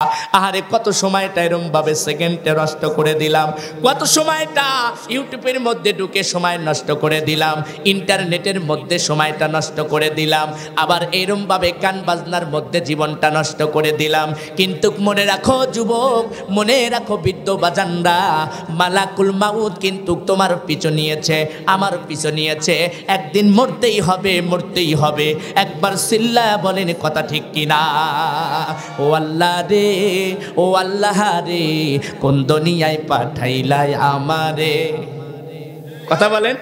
আহারে কত সময়টা এরকম ভাবে সেকেন্ডে নষ্ট করে দিলাম, কত সময়টা ইউটিউবের মধ্যে ঢুকে সময় নষ্ট করে দিলাম, ইন্টারনেটের মধ্যে সময়টা নষ্ট করে দিলাম, আবার এরকম ভাবে গান বাজনার মধ্যে জীবনটা নষ্ট করে দিলাম। কিন্তু মনে রাখো যুবক, মনে রাখো বৃদ্ধ বাজানরা, মালাকুল মাউত কিন্তু তোমার পিছু নিয়েছে, আমার পিছু নিয়েছে। একদিন মরতেই হবে, মরতেই হবে। একবার সিল্লা বলেন কথা ঠিক কিনা? ও আল্লাহ রে, ও আল্লাহ রে, কোন দুনিয়ায় পাঠাইলাই আমারে। কথা বলেন।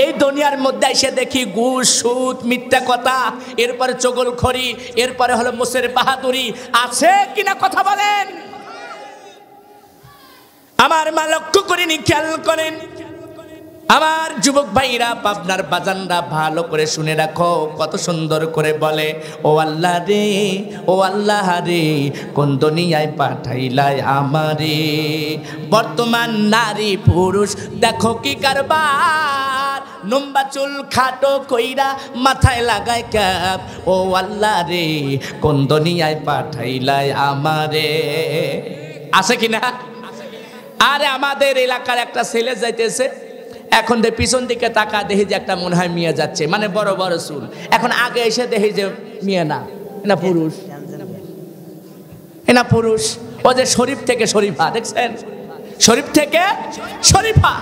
এই দুনিয়ার মধ্যে এসে দেখি ঘুষ, সুদ, মিথ্যা কথা, এরপরে চগলখড়ি, এরপরে হলো মোষের বাহাদুরি, আছে কিনা কথা বলেন? আমার মা লক্ষ্য করেনি, খেয়াল করেন। আমার যুবক ভাইরা, পাবনার বাজানরা, ভালো করে শুনে রাখো, কত সুন্দর করে বলে, ও আল্লাহ রে, ও আল্লাহ রে, কোন দুনিয়ায় পাঠাইলাই আমারে। বর্তমান নারী পুরুষ দেখো কি কারবার, লম্বা চুল খাটো কইরা মাথায় লাগায় ক্যাপ, ও আল্লাহ রে, কোন দুনিয়ায় পাঠাইলাই আমারে। আছে কিনা? আরে আমাদের এলাকার একটা ছেলে যাইতেছে, এখন পিছন দিকে তাকা দেখি যে একটা মনে হয় মেয়ে যাচ্ছে, মানে বড় বড় চুল। এখন আগে এসে দেখি যে মেয়ে না, না পুরুষ, না পুরুষ। ও যে শরীফ থেকে শরীফা, দেখছেন? শরীফ থেকে শরীফা।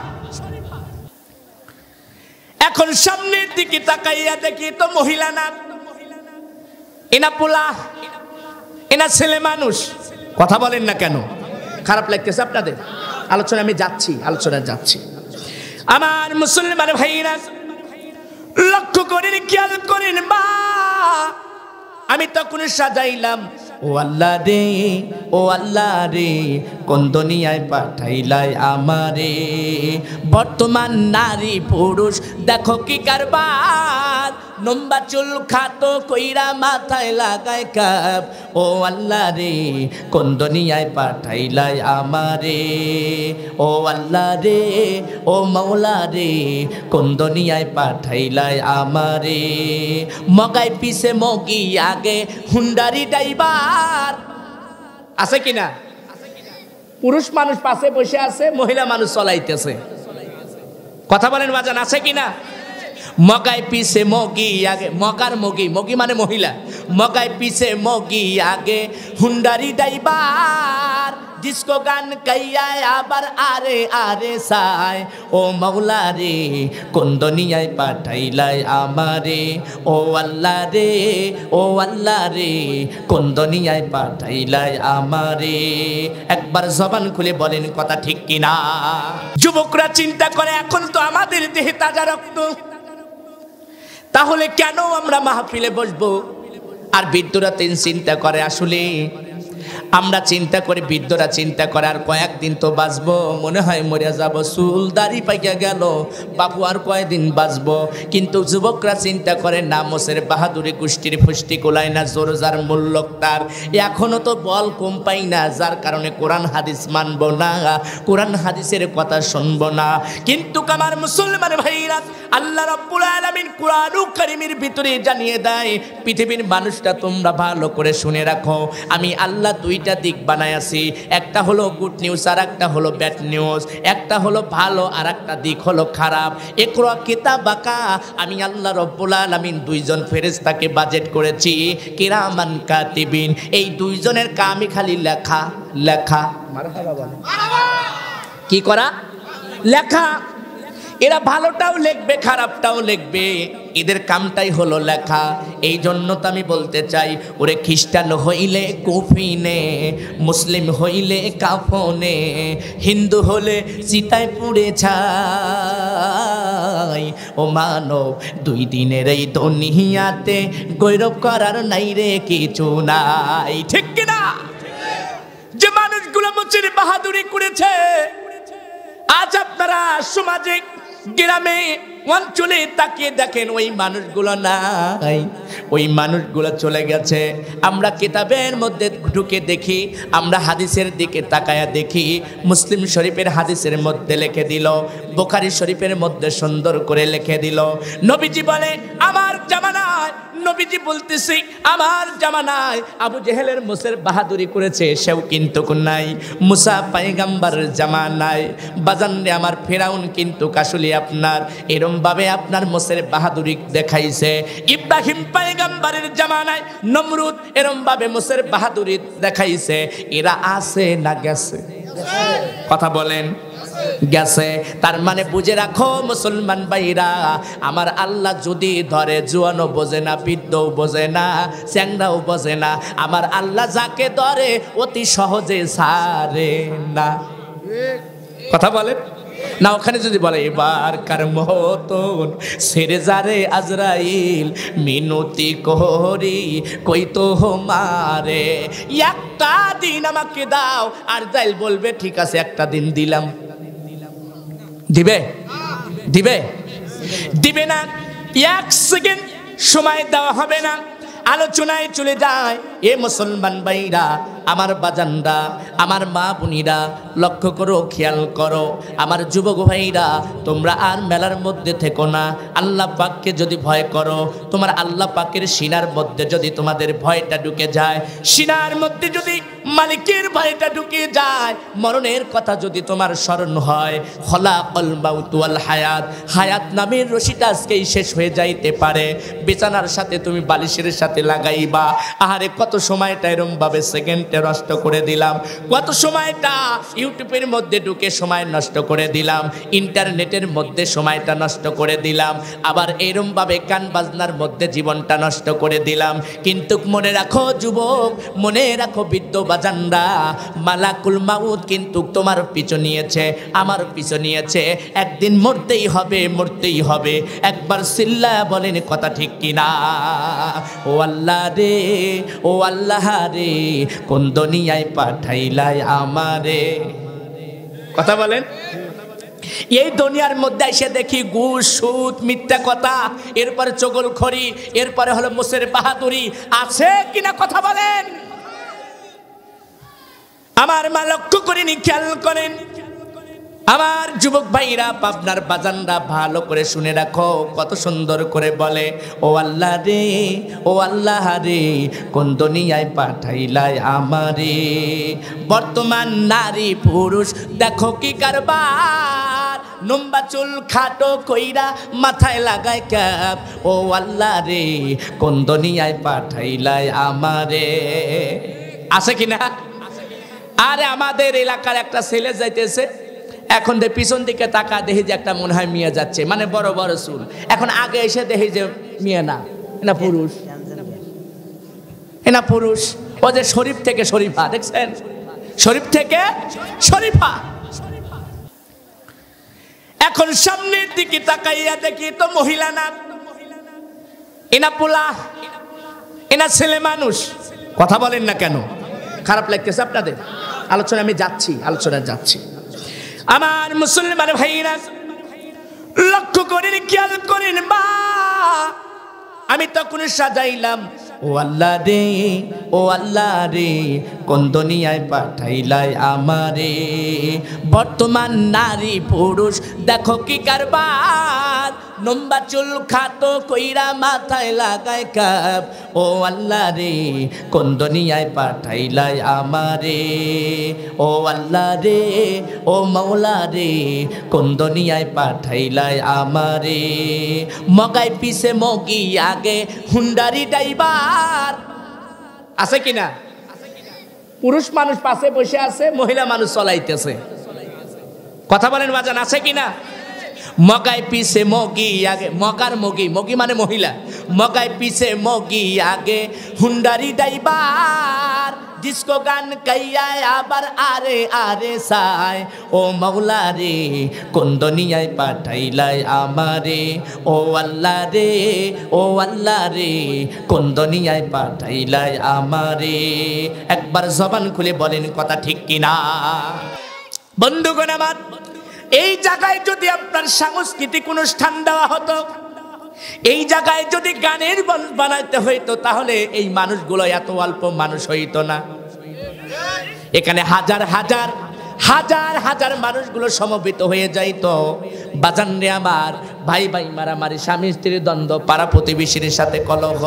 এখন সামনের দিকে তাকাইয়া দেখি তো মহিলা না, এনা পোলা, এনা ছেলে মানুষ। কথা বলেন না কেন? খারাপ লাগতেছে আপনাদের? আলোচনা আমি যাচ্ছি, আলোচনা যাচ্ছি। আমার মুসলমান ভাইরা লক্ষ্য করেন, খেয়াল করেন। মা আমি তখন সাজাইলাম, ও আল্লাহ রে, ও আল্লাহ রে, কোন দুনিয়ায় পাঠাইলাই আমারে। বর্তমান নারী পুরুষ দেখো কি কারবার, লম্বা চুল খাটো কইরা মাথায় লাগায় কাপ, ও আল্লাহ রে, কোন দুনিয়ায় পাঠাইলাই আমারে। ও আল্লাহ রে, ও মাওলা রে, কোন দুনিয়ায় পাঠাইলাই আমারে। মগাই পিছে মগি আগে হুন্ডারি ড্রাইভার। আছে কিনা? পুরুষ মানুষ পাশে বসে আছে, মহিলা মানুষ চলাইতেছে। কথা বলেন বাজান, আছে কিনা? মগাই পিছে মগি আগে, মগার মগি, মগি মানে মহিলা, মগাই পিছে মগি আগে হুন্ডারি ড্রাইভার। ডিস্কো গান গাইয়া আবার আরে আরে সাই, ও মাওলা রে, কোন দুনিয়ায় পাঠাইলাই আমারে। ও আল্লাহ রে, ও আল্লাহ রে, কোন দুনিয়ায় পাঠাইলাই আমারে। একবার জবান খুলে বলেন কথা ঠিক কিনা? যুবকরা চিন্তা করে, এখন তো আমাদের দেহে তাজা রক্ত, তাহলে কেন আমরা মাহফিলে বসবো? আর বৃদ্ধরা চিন্তা করে, আসলে আমরা চিন্তা করি, বৃদ্ধরা চিন্তা করে আর কয়েকদিন তো বাঁচবো, মনে হয় মরে যাব, চুল দাড়ি পাইয়া গেল, বাপু আর কয়েকদিন বাঁচবো। কিন্তু যুবকরা চিন্তা করে, না মোষের বাহাদুরি গোষ্ঠীর ফুষ্টি কোলায় না, জোর যার মূল্য তার, এখনো তো বল কম পাই না, যার কারণে কোরআন হাদিস মানবো না, কোরআন হাদিসের কথা শুনবো না। কিন্তু আমার মুসলমান ভাইরা, আল্লাহ রাব্বুল আলামিন কোরআনুল কারীমের ভিতরে জানিয়ে দেয়, পৃথিবীর মানুষটা তোমরা ভালো করে শুনে রাখো, আমি আল্লাহ দুইটা দিক বানাইছি, একটা হলো গুড নিউজ আর একটা হলো ব্যাড নিউজ, একটা হলো ভালো আর একটা দিক হলো খারাপ। ইকরা কিতাবাকা, আমি আল্লাহ রাব্বুল আলামিন দুইজন ফেরেশতাকে বাজেট করেছি, কিরামান কাতিবিন, এই দুইজনের কামই খালি লেখা, লেখা। মারহাবা বলেন। কি করা? লেখা। এরা ভালোটাও লিখবে, খারাপটাও লিখবে, এদের কামটাই হলো লেখা। এই জন্য তো আমি বলতে চাই, ওরে খ্রিস্টান হইলে কফিনে, মুসলিম হইলে কাফনে, হিন্দু হলে চিতায় পুড়ে ছাই। ও মানব, দুই দিনের এই দুনিয়াতে গৌরব করার নাই রে কিছু নাই, ঠিক কিনা? যে মানুষগুলো মুচির বাহাদুরি করেছে, আজ আপনারা সমাজে, গ্রামে, অঞ্চলে তাকিয়ে দেখেন, ওই মানুষগুলো নাই, ওই মানুষগুলো চলে গেছে। আমরা কিতাবের মধ্যে ঢুকে দেখি, আমরা হাদিসের দিকে তাকায়া দেখি, মুসলিম শরীফের হাদিসের মধ্যে লিখে দিল, বুখারী শরীফের মধ্যে সুন্দর করে লিখে দিল, নবীজি বলে, আমার জামানায় জামানায় নবীজি বলতেছি আমার জামানায় আবু জেহেলের মোসের বাহাদুরি করেছে সেও কিন্তু নাই। মুসা পয়গম্বর জামানায় বাজান রে আমার ফেরাউন কিন্তু আসলে আপনার এরম ভাবে আপনার মোসের বাহাদুরি দেখাইছে। ইব্রাহিম পয়গম্বরের জামানায় নমরুদ এরম ভাবে মোসের বাহাদুরি দেখাইছে। এরা আছে না গেছে? কথা বলেন, গেছে। তার মানে বুঝে রাখো মুসলমান ভাইরা, আমার আল্লাহ যদি ধরে জোয়ানও বোঝে না, বৃদ্ধও বোঝে না, চ্যাংরাও বোঝে না। আমার আল্লাহ যাকে ধরে অতি সহজে ছাড়ে না। কথা বলেন না? ওখানে যদি বলে এবার কার মতন সেরে যারে আজরাইল মিনতি করি কই তো মারে, একটা দিন আমাকে দাও। আর যাইল বলবে ঠিক আছে একটা দিন দিলাম। দিবে? দিবে? দিবে না। এক সেকেন্ড সময় দেওয়া হবে না। আলোচনায় চলে যায় এ মুসলমান ভাইরা, আমার বাজানরা, আমার মা বোনিরা, লক্ষ্য করো, খেয়াল করো। আমার যুবক ভাইরা, তোমরা আর মেলার মধ্যে থেকো না। আল্লাহ পাককে যদি ভয় করো, তোমার আল্লাহ পাকের সিনার মধ্যে যদি তোমাদের ভয়টা ঢুকে যায়, সিনার মধ্যে যদি মালিকের ভয়টা ঢুকে যায়, মরণের কথা যদি তোমার স্মরণ হয়, খলাকাল মাউত ওয়াল হায়াত, হায়াত নামের রশিটা আজকেই শেষ হয়ে যাইতে পারে। বিছানার সাথে তুমি বালিশের সাথে লাগাইবা। আহারে কত সময়টা এরম ভাবে সেকেন্ডে নষ্ট করে দিলাম, কত সময়টা ইউটিউবের মধ্যে ঢুকে সময় নষ্ট করে দিলাম, ইন্টারনেটের মধ্যে সময়টা নষ্ট করে দিলাম, আবার এরম ভাবে গান বাজনার মধ্যে জীবনটা নষ্ট করে দিলাম। কিন্তু মনে রাখো যুবক, মনে রাখো বৃদ্ধ বাজানরা, মালাকুল মাউত কিন্তু তোমার পিছু নিয়েছে, আমার পিছু নিয়েছে। একদিন মরতেই হবে, মরতেই হবে। একবার সিল্লা বলেন কথা ঠিক কিনা? ও আল্লাহ রে, ও আল্লাহ রে, কোন দুনিয়ায় পাঠাইলাই আমারে। কথা বলেন। এই দুনিয়ার মধ্যে এসে দেখি ঘুষ, সুদ, মিথ্যা কথা, এরপরে চগলখড়ি, এরপরে হলো মোসের বাহাদুরি, আছে কিনা কথা বলেন? আমার মা লক্ষ্য করেনি, খেয়াল করেন। আমার যুবক ভাইরা, পাবনার বাজানরা, ভালো করে শুনে রাখো, কত সুন্দর করে বলে ও আল্লাহ রে, ও আল্লাহ রে, কোন দুনিয়ায় পাঠাইলাই আমারে। বর্তমান নারী পুরুষ দেখো কি কারবার, লম্বা চুল খাটো কইরা মাথায় লাগায় ক্যাপ। ও আল্লাহ রে, কোন দুনিয়ায় পাঠাইলাই আমারে। আছে কিনা? আরে আমাদের এলাকার একটা ছেলে যাইতেছে, এখন পিছন দিকে তাকা দেখি যে একটা মনে হয় মেয়ে যাচ্ছে, মানে বড় বড় চুল। এখন আগে এসে দেখি যে মেয়ে না, না পুরুষ, না পুরুষ। ও যে শরীফ থেকে শরীফা, দেখছেন? শরীফ থেকে শরীফা। এখন সামনের দিকে তাকাইয়া দেখি তো মহিলা না, এনা পোলা, এনা ছেলে মানুষ। কথা বলেন না কেন? খারাপ লাগতেছে আপনাদের? আলোচনা আমি যাচ্ছি, আলোচনা যাচ্ছি। আমার মুসলমান ভাইরা লক্ষ্য করেন, খেয়াল করেন। মা আমি তখন সাজাইলাম ও আল্লাহ রে, ও আল্লাহ রে, কোন দুনিয়ায় পাঠাইলাই আমারে। বর্তমান নারী পুরুষ দেখো কি কারবার, লম্বা চুল খাটো কইরা মাথায় লাগায় কাপ। ও আল্লাহ রে, কোন দুনিয়ায় পাঠাইলাই আমারে। ও আল্লাহ রে, ও মাওলা রে, কোন দুনিয়ায় পাঠাইলাই আমারে। মগাই পিছে মগি আগে হুন্ডারি ড্রাইভার। আছে কিনা? পুরুষ মানুষ পাশে বসে আছে, মহিলা মানুষ চলাইতেছে। কথা বলেন বাজান, আছে কিনা? মগাই পিছে মগি আগে, মগার মগি, মগি মানে মহিলা, মগাই পিছে মগি আগে হুন্ডারি ড্রাইভার। ডিস্কো গান গাইয়া আবার আরে আরে সাই। ও মাওলা রে, কোন দুনিয়ায় পাঠাইলাই আমারে। ও আল্লাহ রে, ও আল্লাহ রে, কোন দুনিয়ায় পাঠাইলাই আমারে। একবার জবান খুলে বলেন কথা ঠিক কিনা? বন্ধুগণ আমার, এই জায়গায় যদি আপনার সাংস্কৃতিক অনুষ্ঠান দেওয়া হতো, এই জায়গায় যদি গানের বানাইতে হইতো, তাহলে এই মানুষগুলো এত অল্প মানুষ হইতো না। এখানে হাজার হাজার হাজার হাজার মানুষগুলো সমবেত হয়ে যাইতো। বাজান রে আমার, ভাই ভাই মারামারি, স্বামী স্ত্রীর দ্বন্দ্ব, পাড়া প্রতিবেশীর সাথে কলহ,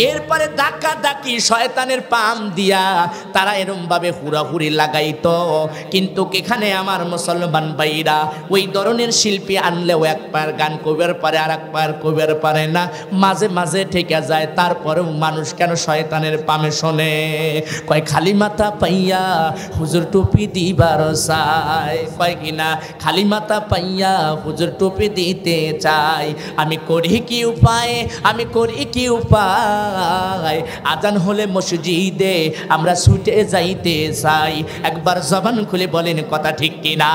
এরপরে ধাক্কা ধাক্কি শয়তানের পাম দিয়া তারা এরম ভাবে হুড়াহুড়ি লাগাইতো। কিন্তু এখানে আমার মুসলমান ভাইরা ওই ধরনের শিল্পী আনলেও এক পায়ের গান কবির পারে আর এক পায়ের কবির পারে না, মাঝে মাঝে ঠেকে যায়। তারপরেও মানুষ কেন শয়তানের পামে শোনে? কয় খালি মাথা পাইয়া হুজুর টুপি দিবার চাই, কয় কিনা খালি মাথা পাইয়া হুজুর টুপি দিতে চাই। আমি করি কি উপায়, আমি করি কি উপায়, আজান হলে মসজিদে আমরা ছুটে যাইতে চাই। একবার জবান খুলে বলেন কথা ঠিক কিনা?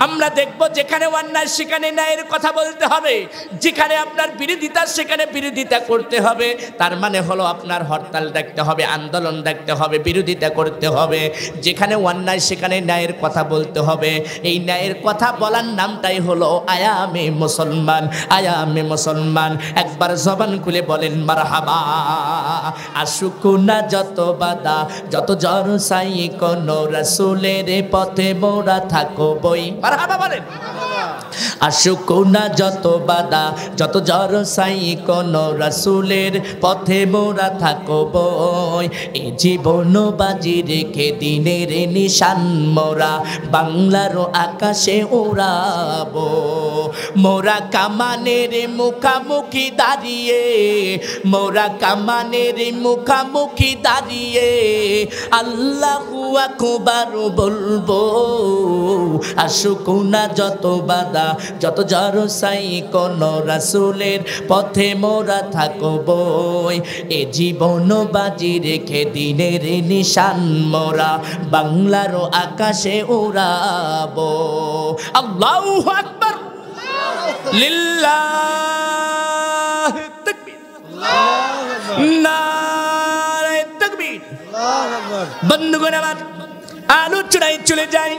আমরা দেখব যেখানে অন্যায় সেখানে ন্যায়ের কথা বলতে হবে, যেখানে আপনার বিরোধিতা সেখানে বিরোধিতা করতে হবে। তার মানে হলো আপনার হরতাল দেখতে হবে, আন্দোলন দেখতে হবে, বিরোধিতা করতে হবে। যেখানে অন্যায় সেখানে ন্যায়ের কথা বলতে হবে। এই ন্যায়ের কথা বলার নামটাই হলো আয়ামে মুসলমান, আয়ামে মুসলমান। একবার জবান খুলে বলেন মারহাবা। আশুকুনা যত বাধা যত জ্বর সাই কোন রাসূলের পথে মোরা থাকো বই, মারহাবা বলেন। আশুকুনা যত বাধা যত জ্বর সাই কোন রাসূলের পথে মোরা থাকো বই। এ জীবন বাজি রেখে দিনের নিশান মোরা বাংলার আকাশে উড়াবো। মোরা কামানের মুখামুখি দাঁড়িয়ে, মোরা কামানের মুখামুখি দাঁড়িয়ে আল্লাহু আকবার বলবো। আশুকুনা যত বাধা যত জরসাই কোন রাসূলের পথে মোরা থাকবো। এ জীবন বাজি রেখে দিনের নিশান মোরা বাংলার আকাশে উড়াবো। আল্লাহু আকবার, লিল্লাহ তাকবীর, নারে তাকবীর। বন্ধুগণ আমার, আলোচনায় চলে যাই।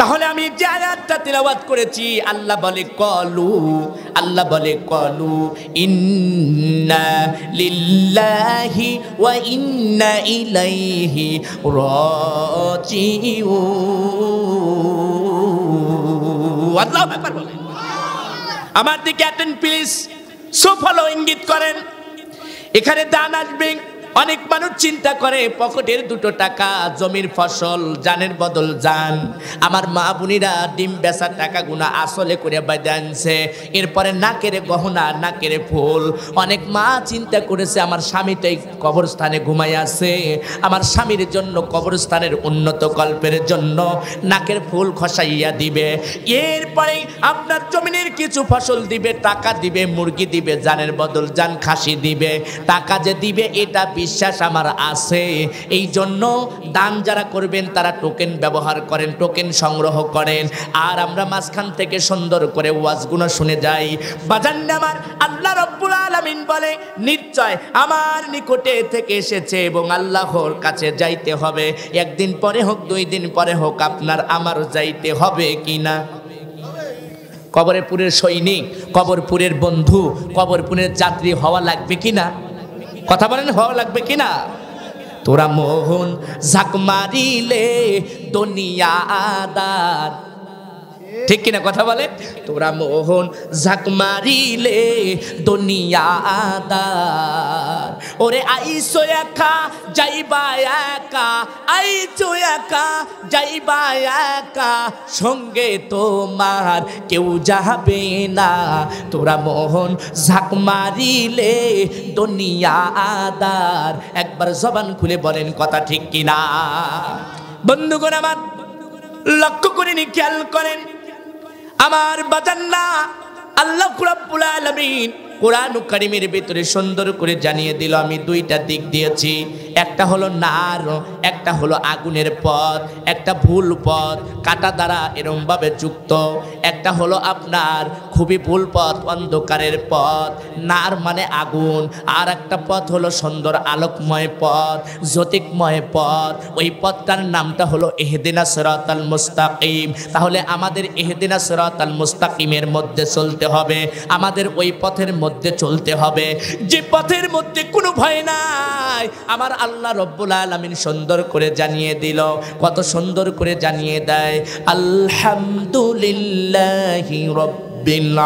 তাহলে আমি যে আয়াতটা তিলাওয়াত করেছি, আল্লাহ বলে কলু, আল্লাহ বলে কলু ইন্না লিল্লাহি ওয়া ইন্না ইলাইহি রাজিউন। আল্লাহু আকবার বলেন। আমার দিকে অ্যাটেন্ড প্লিজ, সুফল ইঙ্গিত করেন। এখানে দান আসবে। অনেক মানুষ চিন্তা করে পকেটের 2 টাকা, জমির ফসল, জানের বদল জান। আমার মা বোনেরা ডিম বেচার টাকা গুনা আসলে করে বাইরে আনছে, এরপরে নাকেরে গহনা, নাকেরে ফুল। অনেক মা চিন্তা করেছে আমার স্বামী তো এই কবরস্থানে ঘুমাই আছে, আমার স্বামীর জন্য কবরস্থানের উন্নত কল্পের জন্য নাকের ফুল খসাইয়া দিবে। এরপরে আপনার জমিনের কিছু ফসল দিবে, টাকা দিবে, মুরগি দিবে, জানের বদল জান, খাসি দিবে। টাকা যে দিবে এটা বিশ্বাস আমার আছে। এই জন্য দান যারা করবেন তারা টোকেন ব্যবহার করেন, টোকেন সংগ্রহ করেন। আর আমরা মাঝখান থেকে সুন্দর করে ওয়াজগুলো শুনে যাই। বাজান আমার, আল্লাহ রব্বুল আলামিন বলে নিশ্চয় আমার নিকটে থেকে এসেছে এবং আল্লাহর কাছে যাইতে হবে। একদিন পরে হোক, 2 দিন পরে হোক, আপনার আমার যাইতে হবে কিনা? কবরপুরের সৈনিক, কবরপুরের বন্ধু, কবরপুরের যাত্রী হওয়া লাগবে কিনা? কথা বলেন, হওয়া লাগবে কিনা? তোরা মোহন ঝাঁক মারিলে দুনিয়া আদার, ঠিক কিনা কথা বলে? তোরা মোহন ঝাঁক মারিলে দুনিয়া আদার। ওরে আইসো একা যাইবা একা, আইসো একা যাইবা একা, সঙ্গে তোমার কেউ যাবে না। তোরা মোহন ঝাঁক মারিলে দুনিয়া আদার। একবার জবান খুলে বলেন কথা ঠিক কিনা? বন্ধুগণ আমার, লক্ষ্য করে খেয়াল করেন আমার বাজান্না, আল্লাহ রাব্বুল আলামিন কোরআন কারীমের ভিতরে সুন্দর করে জানিয়ে দিল। আমি 2টা দিক দিয়েছি, একটা হলো নার, একটা হলো আগুনের পথ, একটা ভুল পথ কাটা দ্বারা এরম ভাবে যুক্ত, একটা হলো আপনার খুবই ভুল পথ, অন্ধকারের পথ, নার মানে আগুন। আর একটা পথ হলো সুন্দর আলোকময় পথ, জ্যোতিকময় পথ। ওই পথটার নামটা হলো ইহদিনাস সিরাতাল মুস্তাকিম। তাহলে আমাদের ইহদিনাস সিরাতাল মুস্তাকিমের মধ্যে চলতে হবে, আমাদের ওই পথের মধ্যে চলতে হবে যে পথের মধ্যে কোনো ভয় নাই। আমার আল্লাহ রব্বুল আলামিন সুন্দর করে জানিয়ে দিল, কত সুন্দর করে জানিয়ে দেয়। আলহামদুলিল্লাহি রাব্বিল রব্বিল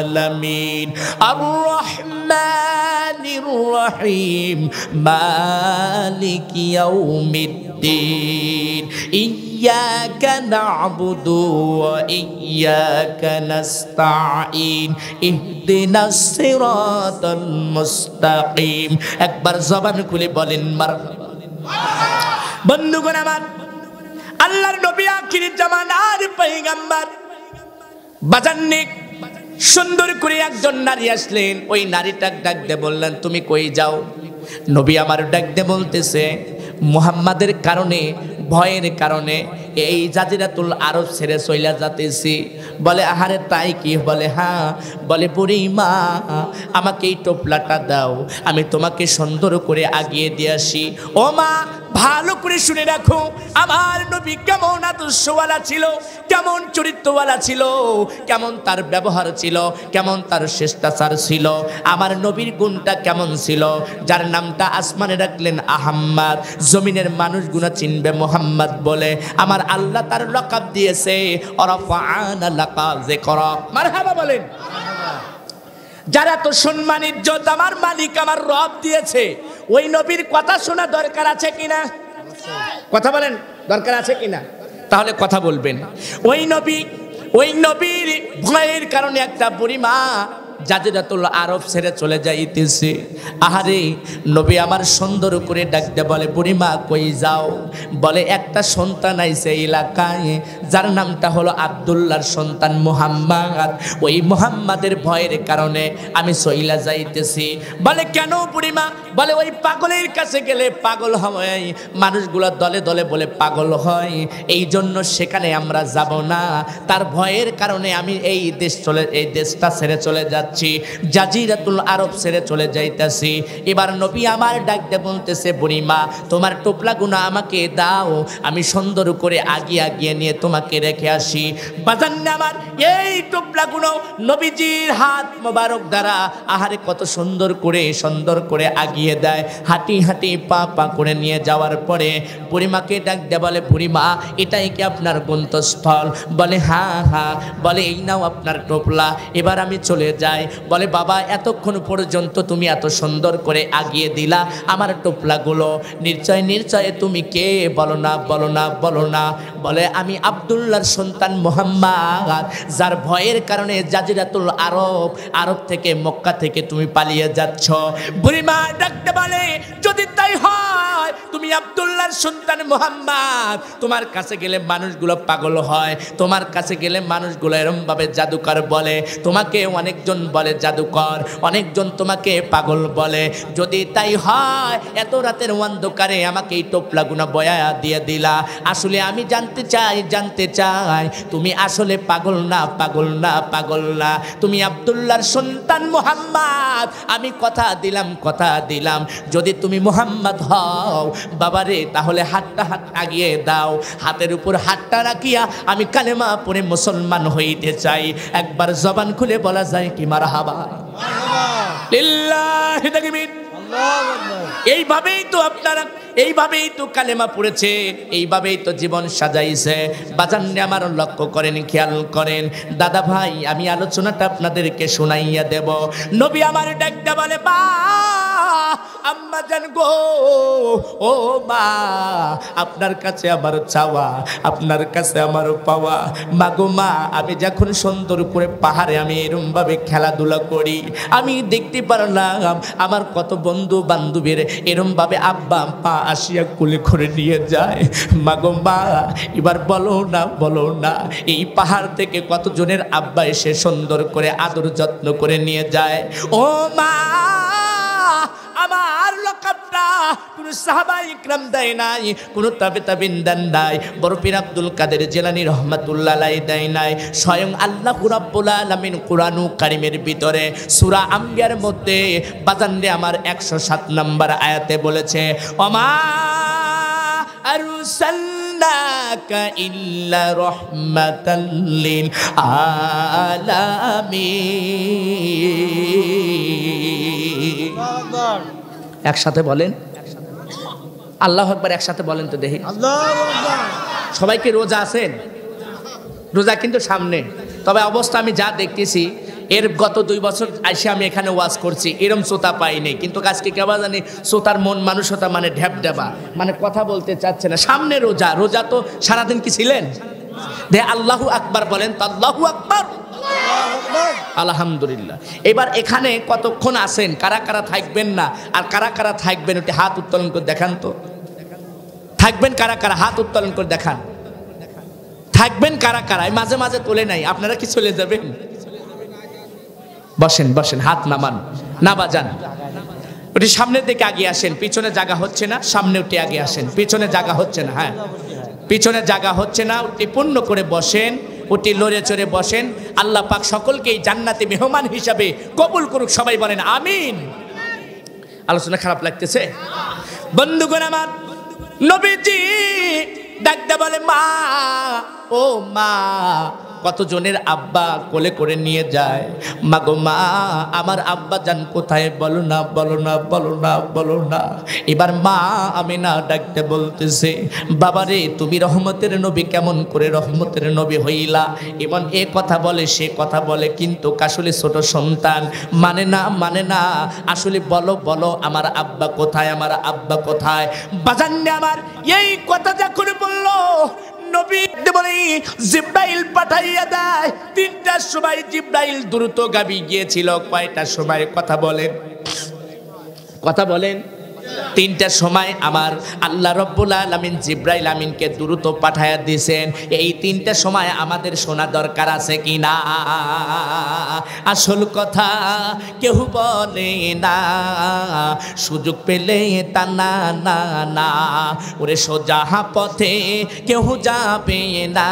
আলামিন আর রহমানির রহিম মালিকি ইয়াউমিদ্দিন ইয়্যাকা না'বুদু ওয়া ইয়্যাকা নাস্তাঈন ইহদিনাস সিরাতাল মুস্তাকিম। একবার জবান খুলে বলেন মারহাবা। বন্ধুগণ আমার, আল্লাহর নবী আখিরি জামানার পয়গম্বর বাজান্নিক সুন্দর করে একজন নারী আসলেন। ওই নারীটা ডাক দিয়ে বললেন, তুমি কই যাও? নবী আমার ডাক দিয়ে বলতেছে, মুহাম্মাদের কারণে, ভয়ের কারণে এই জাজিরাতুল আরব ছেড়ে চইলা যাতেছি। বলে আহারে তাই কি? বলে হ্যাঁ। বলে বুড়ি মা, আমাকে এই টোপলাটা দাও, আমি তোমাকে সুন্দর করে আগিয়ে দিয়ে আসি। ও মা, ভালো করে শুনে রাখো, আমার নবী কেমন আদর্শওয়ালা ছিল, কেমন চরিত্রওয়ালা ছিল, কেমন তার ব্যবহার ছিল, কেমন তার শিষ্টাচার ছিল, আমার নবীর গুণটা কেমন ছিল, যার নামটা আসমানে রাখলেন আহাম্মদ, জমিনের মানুষগুলো চিনবে মোহাম্মদ বলে। আমার আল্লাহ তার লকাব দিয়েছে ওরাফাআনা লাকা যিকরা। মারহাবা বলেন। যারা তো সম্মান ইজ্জত আমার মালিক আমার রব দিয়েছে, ওই নবীর কথা শোনা দরকার আছে কিনা? কথা বলেন, দরকার আছে কিনা? তাহলে কথা বলবেন। ওই নবীর ভয়ের কারণে একটা বুড়ি মা জাজিরাতুল আরব ছেড়ে চলে যাইতেছে। আহারে নবী আমার সুন্দর করে ডাকতে বলে, বুড়ি মা কই যাও? বলে একটা সন্তান আইছে এলাকায়, যার নামটা হলো আব্দুল্লাহর সন্তান মুহাম্মদ। ওই মুহাম্মাদের ভয়ের কারণে আমি চইলা যাইতেছি। বলে কেন বুড়ি মা? বলে ওই পাগলের কাছে গেলে পাগল হয়, মানুষগুলো দলে দলে বলে পাগল হয়, এই জন্য সেখানে আমরা যাব না। তার ভয়ের কারণে আমি এই দেশটা ছেড়ে চলে যাচ্ছি, জাজিরাতুল আরব ছেড়ে চলে যাইতাছি। এবার নবী আমার ডাক দিয়ে বলতেছে, বুড়িমা তোমার টোপলাগুনা আমাকে দাও, আমি সুন্দর করে আগিয়ে নিয়ে তোমাকে রেখে আসি। বাজান্নে আমার এই টোপলাগুলো নবীজির হাত মোবারক দ্বারা আহারে কত সুন্দর করে আগিয়ে দেয়। হাঁটি পা করে নিয়ে যাওয়ার পরে বুড়িমাকে ডাক দিয়ে বলে, বুড়িমা এটাই কি আপনার গন্তস্থল? বলে হ্যাঁ। বলে এই নাও আপনার টোপলা, এবার আমি চলে যাই। বলে বাবা এতক্ষণ পর্যন্ত তুমি এত সুন্দর করে আগিয়ে দিলা আমার টোপলাগুলো, নিশ্চয় তুমি কে? বলো না। বলে আমি আব্দুল্লাহর সন্তান মুহাম্মদ, যার ভয়ের কারণে জাজিরাতুল আরব থেকে মক্কা থেকে তুমি পালিয়ে যাচ্ছ। বুড়িমা ডাকতে বলে, যদি তাই হয় তুমি আব্দুল্লাহর সন্তান মুহাম্মদ, তোমার কাছে গেলে মানুষগুলো পাগল হয়, তোমার কাছে গেলে মানুষগুলো এরম ভাবে জাদুকর বলে, তোমাকে অনেকজন বলে জাদুকর, অনেকজন তোমাকে পাগল বলে। যদি তাই হয় এত রাতের অন্ধকারে আমাকে এই টোপলাগুনা বয়া দিয়ে দিলা, আসলে আমি জানতে চাই তুমি আসলে পাগল না, তুমি আব্দুল্লাহর সন্তান মুহাম্মদ। আমি কথা দিলাম যদি তুমি মুহাম্মদ হও বাবারে, তাহলে হাতটা আগিয়ে দাও, হাতের উপর হাতটা রাখিয়া আমি কালেমা পড়ে মুসলমান হইতে চাই। একবার জবান খুলে বলা যায় কি মারহাবা? লিল্লাহি তাকবীর। এইভাবেই তো কালেমা পড়েছে, এইভাবেই তো জীবন সাজাইছে। বাজাননে আমার লক্ষ্য করেন, খেয়াল করেন দাদা ভাই, আমি আলোচনাটা আপনাদেরকে শোনাইয়া দেব। নবী আমার ডাকটা বলে, বা আম্মা জান গো, ও মা আপনার কাছে আমার চাওয়া, আপনার কাছে আমার পাওয়া। মাগো মা, আমি যখন সুন্দর করে পাহাড়ে আমি এরম ভাবে খেলাধুলা করি, আমি দেখতে পারলাম আমার কত বন্ধু বান্ধবীর এরম ভাবে আব্বা আম্মা আসিয়া কোলে করে নিয়ে যায়। মাগো মা, এবার বলো না এই পাহাড় থেকে কতজনের আব্বা এসে সুন্দর করে আদর যত্ন করে নিয়ে যায়। ও মা, আমার লকাবটা কোন সাহাবা ইকরাম দেয় নাই, কোন তাবেইন দেন নাই, বড় পীর আব্দুল কাদের জিলানী রাহমাতুল্লাহ আলাইহি দেয় নাই, স্বয়ং আল্লাহ রাব্বুল আলামিন কুরআনুল কারীমের ভিতরে সূরা আম্বিয়ার মধ্যে বাজানরে আমার 107 নম্বর আয়াতে বলেছে, ওমা আরসালনাকা ইল্লা রাহমাতাল লিল আলামিন। একসাথে বলেন আল্লাহু আকবার, একসাথে বলেন তো দেখি। সবাইকে রোজা আছেন? রোজা কিন্তু সামনে, তবে অবস্থা আমি যা দেখতেছি, এর গত 2 বছর এসে আমি এখানে ওয়াজ করছি, এরম শ্রোতা পাইনি। কিন্তু আজকে কেবা জানি শ্রোতার মন মানুষতা মানে ঢ্যাপঢ্যাপা, মানে কথা বলতে চাচ্ছে না। সামনে রোজা, রোজা তো সারাদিন কি ছিলেন? দে আল্লাহু আকবার বলেন তো, আল্লাহু আকবার, আলহামদুলিল্লাহ। এবার এখানে কতক্ষণ আছেন, কারা কারা থাকবেন না আর কারা কারা থাকবেন, ওটি হাত উত্তোলন করে দেখান তো। থাকবেন কারা কারা, হাত উত্তোলন করে দেখান। থাকবেন কারা কারা, মাঝে মাঝে তোলে নাই, আপনারা কি চলে যাবেন? বসেন বসেন, হাত নামান, না বাজান। ওটি সামনের দিকে আগে আসেন, পিছনে জায়গা হচ্ছে না, সামনে ওটি আগে আসেন, পিছনে জায়গা হচ্ছে না। হ্যাঁ, পিছনে জায়গা হচ্ছে না, ওটি পূর্ণ করে বসেন, ওটি লড়ে চড়ে বসেন। আল্লাহ পাক সকলকেই জান্নাতে মেহমান হিসাবে কবুল করুক, সবাই বলেন আমিন। আলোচনা খারাপ লাগতেছে? বন্ধুগণ আমার, নবীজি ডাকতে বলে মা, ও মা। কতজনের আব্বা কোলে করে নিয়ে যায়, মা গো মা, আমার আব্বা জান কোথায়, বলো না বলো না বলো না বলো না। এবার মা আমিনা ডাকতে বলতেছে, বাবারে তুমি রহমতের নবী, কেমন করে রহমতের নবী হইলা? এমন এ কথা বলে সে কথা বলে, কিন্তু আসলে ছোট সন্তান মানে না, মানে না। আসলে বলো বলো, আমার আব্বা কোথায়, আমার আব্বা কোথায়? বাজান্নে আমার এই কথা যখন বললো, নবী বলে জিব্রাইল পাঠাইয়া দেয়। 3টার সময় জিব্রাইল দ্রুতগামী গিয়েছিল। কয়টার সময়? কথা বলেন, কথা বলেন। 3টার সময় আমার আল্লাহ রব্বুল আলামিন জিব্রাইল আমিনকে দ্রুত পাঠাইয়া দিয়েছেন। এই 3টার সময় আমাদের শোনা দরকার আছে কি না? আসল কথা কেউ বলে না, সুযোগ পেলে তা না না না। ওরে সোজা পথে কেউ যাবে না,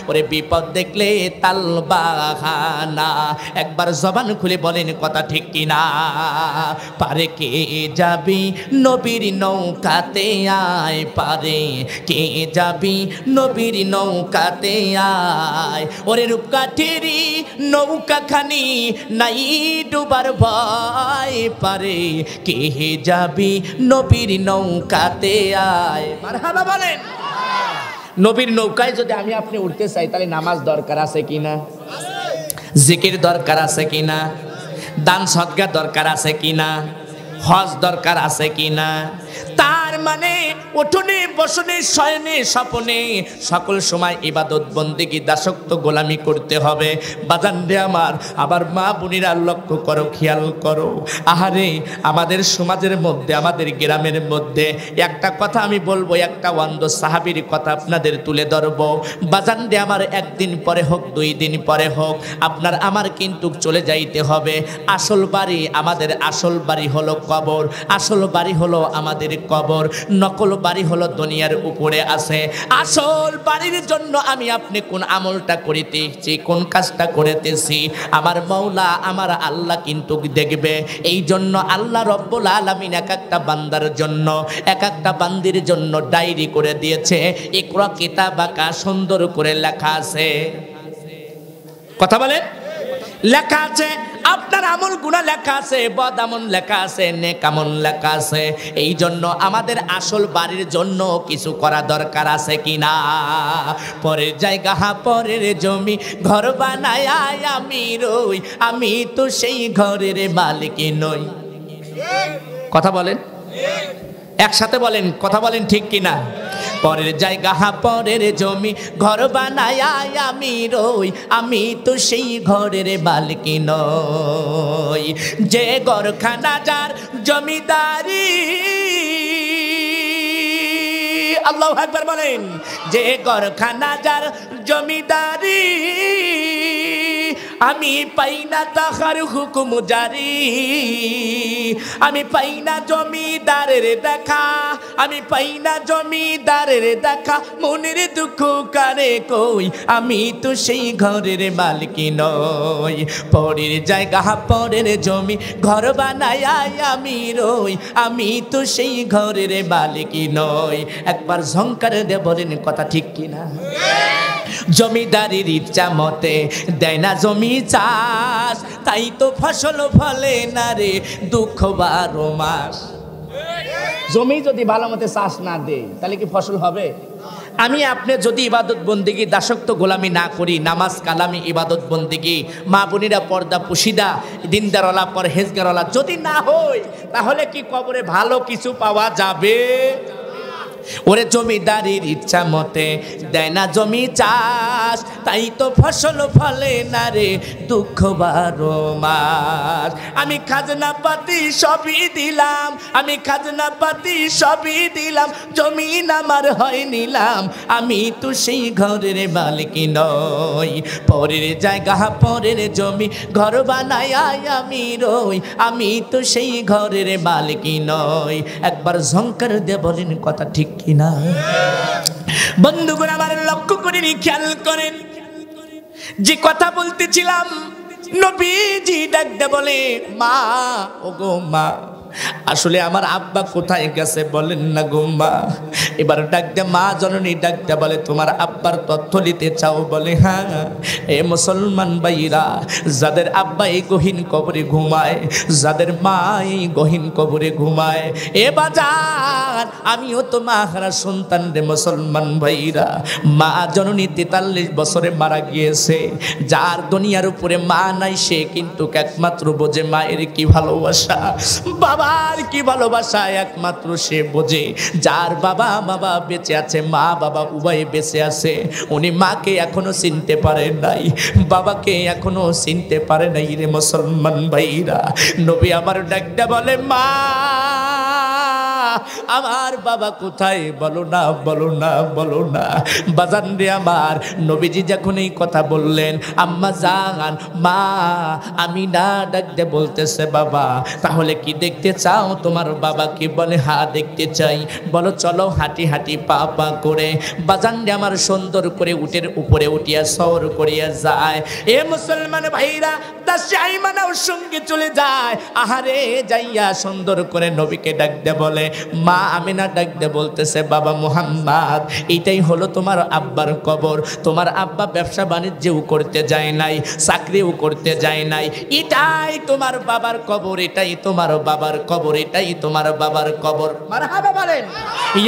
ওরে বিপদ দেখলে তাল বাহানা। একবার জবান খুলে বলেন কথা ঠিক কিনা? পারে কে যাবি নবীর নৌকাতে আয়, পারে কে যাবি নবীর নৌকাতে আয়। ওরে রূপকাঠিরি নৌকা খানি নাই ডুবার ভয়, পারে কে যাবি নবীর নৌকাতে আয়। মারহাবা বলেন। নবীর নৌকায় যদি আমি আপনি উঠতে চাই, তাহলে নামাজ দরকার আছে কিনা? জিকির দরকার আছে কিনা? দান সদকা দরকার আছে কিনা? হজ দরকার আছে কিনা? তার মানে উঠোনে বসনে শয়নে স্বপনে সকল সময় ইবাদত বন্দেগী দাসত্ব গোলামি করতে হবে। বাজান রে আমার, আবার মা বোনেরা লক্ষ্য করো, খেয়াল করো। আহারে, আমাদের সমাজের মধ্যে, আমাদের গ্রামের মধ্যে একটা কথা আমি বলবো, একটা অন্ধ সাহাবীর কথা আপনাদের তুলে ধরবো। বাজান রে আমার, একদিন পরে হোক 2 দিন পরে হোক, আপনার আমার কিন্তু চলে যাইতে হবে। আসল বাড়ি, আমাদের আসল বাড়ি হলো কবর, আসল বাড়ি হলো আমাদের কবর, নকল বাড়ি হলো দুনিয়ার উপরে আছে। আসল বাড়ির জন্য আমি আপনি কোন আমলটা করিতেছি, কোন কাজটা করিতেছি, আমার মওলা আমার আল্লাহ কিন্তু দেখবে। এই জন্য আল্লাহ রব্বুল আলামিন এক একটা বান্দার জন্য, এক একটা বান্দির জন্য ডায়েরি করে দিয়েছে। ইকরা কিতাবাকা, সুন্দর করে লেখা আছে। কথা বলেন, লেখা আছে আপনার আমল গুনাহ লেখা আছে, বদ আমল লেখা আছে, নেক আমল লেখা আছে। এই জন্য আমাদের আসল বাড়ির জন্য কিছু করা দরকার আছে কিনা? পরের জায়গা পরের জমি ঘর বানায় আমি রই, আমি তো সেই ঘরের মালিক নই। কথা বলেন, একসাথে বলেন, কথা বলেন ঠিক কিনা? পরের জায়গা পরের জমি ঘর বানায় আমি রই, আমি তো সেই ঘরের মালিক নই। যে ঘরখানা যার জমিদারি, আল্লাহু আকবার বলেন। যে ঘরখানা যার জমিদারি, আমি পাই না তাহার হুকুম জারি, আমি পাই না জমিদারের দেখা, আমি পাই না জমিদারের দেখা, মনের দুঃখ কারে কই, আমি তো সেই ঘরের মালিক নই। পরের জায়গা পরের জমি ঘর বানায় আমি রই, আমি তো সেই ঘরের মালিক নই। একবার ঝংকার দে বলেন কথা ঠিক কিনা? জমিদারির ইচ্ছা মতে দেয় না জমি চাষ, তাই তো ফসল ফলে না রে দুঃখ 12 মাস। জমি যদি ভালো মতে চাষ না দেয়, তাহলে কি ফসল হবে? আমি আপনি যদি ইবাদত বন্দিগি দাসত্ব গোলামি না করি, নামাজ কালামি ইবাদত বন্দিগি, মা বোনেরা পর্দা পুশিদা দিনদারওয়ালা পরহেজগারওয়ালা যদি না হই, তাহলে কি কবরে ভালো কিছু পাওয়া যাবে? ওরে জমিদারির ইচ্ছা মতে দেয় না জমি চাষ, তাই তো ফসল ফলে না রে দুঃখ 12 মাস। আমি খাজনা পাতি সবই দিলাম, আমি খাজনা পাতি সবই দিলাম, জমিন আমার হয় নিলাম, আমি তো সেই ঘরের মালিক নই। পরের জায়গা পরের জমি ঘর বানায় আমি রই, আমি তো সেই ঘরের মালিক নই। একবার ঝংকার দিয়ে বলেন কথা ঠিক কিনা? বন্ধুগণ আমার লক্ষ্য করেন, খেয়াল করেন, যে কথা বলতেছিলাম নবীজি ডাকতে বলে মা, ওগো মা, আসলে আমার আব্বা কোথায় গেছে বলেন না গো মা। এবার ডাকতে মা জননী ডাকতে বলে তোমার আব্বার তথ্য নিতে চাও? বলে হ্যাঁ। এ মুসলমান ভাইরা, যাদের আব্বা এই গহীন কবরে ঘুমায়, যাদের মা এই গহীন কবরে ঘুমায়, এ বাজার আমিও তো মা হারা সন্তান রে মুসলমান ভাইরা। মা জননী 43 বছরে মারা গিয়েছে। যার দুনিয়ার উপরে মা নাই সে কিন্তু একমাত্র বোঝে মায়ের কি ভালোবাসা, বাবার কি ভালোবাসা একমাত্র সে বোঝে। যার বাবা বাবা বেঁচে আছে, মা বাবা উভয় বেঁচে আছে, উনি মাকে এখনো চিনতে পারে নাই, বাবাকে এখনো চিনতে পারে নাই রে মুসলমান ভাইরা। নবী আমার ডাকটা বলে মা, আমার বাবা কোথায়? বলো না, বলো না, বলো না। বাজান রে আমার, নবীজি যখন এই কথা বললেন, আম্মা জান মা আমি না ডাকতে বলতেছে বাবা, তাহলে কি দেখতে চাও তোমার বাবা? কি বলে হ্যাঁ দেখতে চাই। বলো চলো হাঁটি হাঁটি পা পা করে বাজান রে আমার সুন্দর করে উটের উপরে উঠিয়া সওর করিয়া যায়। এ মুসলমান ভাইরা, দাসী আইমানাও সঙ্গে চলে যায়। আহারে যাইয়া সুন্দর করে নবীকে ডাকতে বলে মা আমিনা ডাকতে বলতেছে বাবা মুহাম্মদ, এটাই হলো তোমার আব্বার কবর। তোমার আব্বা ব্যবসা বাণিজ্যও করতে যায় নাই, চাকরিও করতে যায় নাই, এটাই তোমার বাবার কবর, এটাই তোমার বাবার কবর, এটাই তোমার বাবার কবর। মারহাবা বলেন।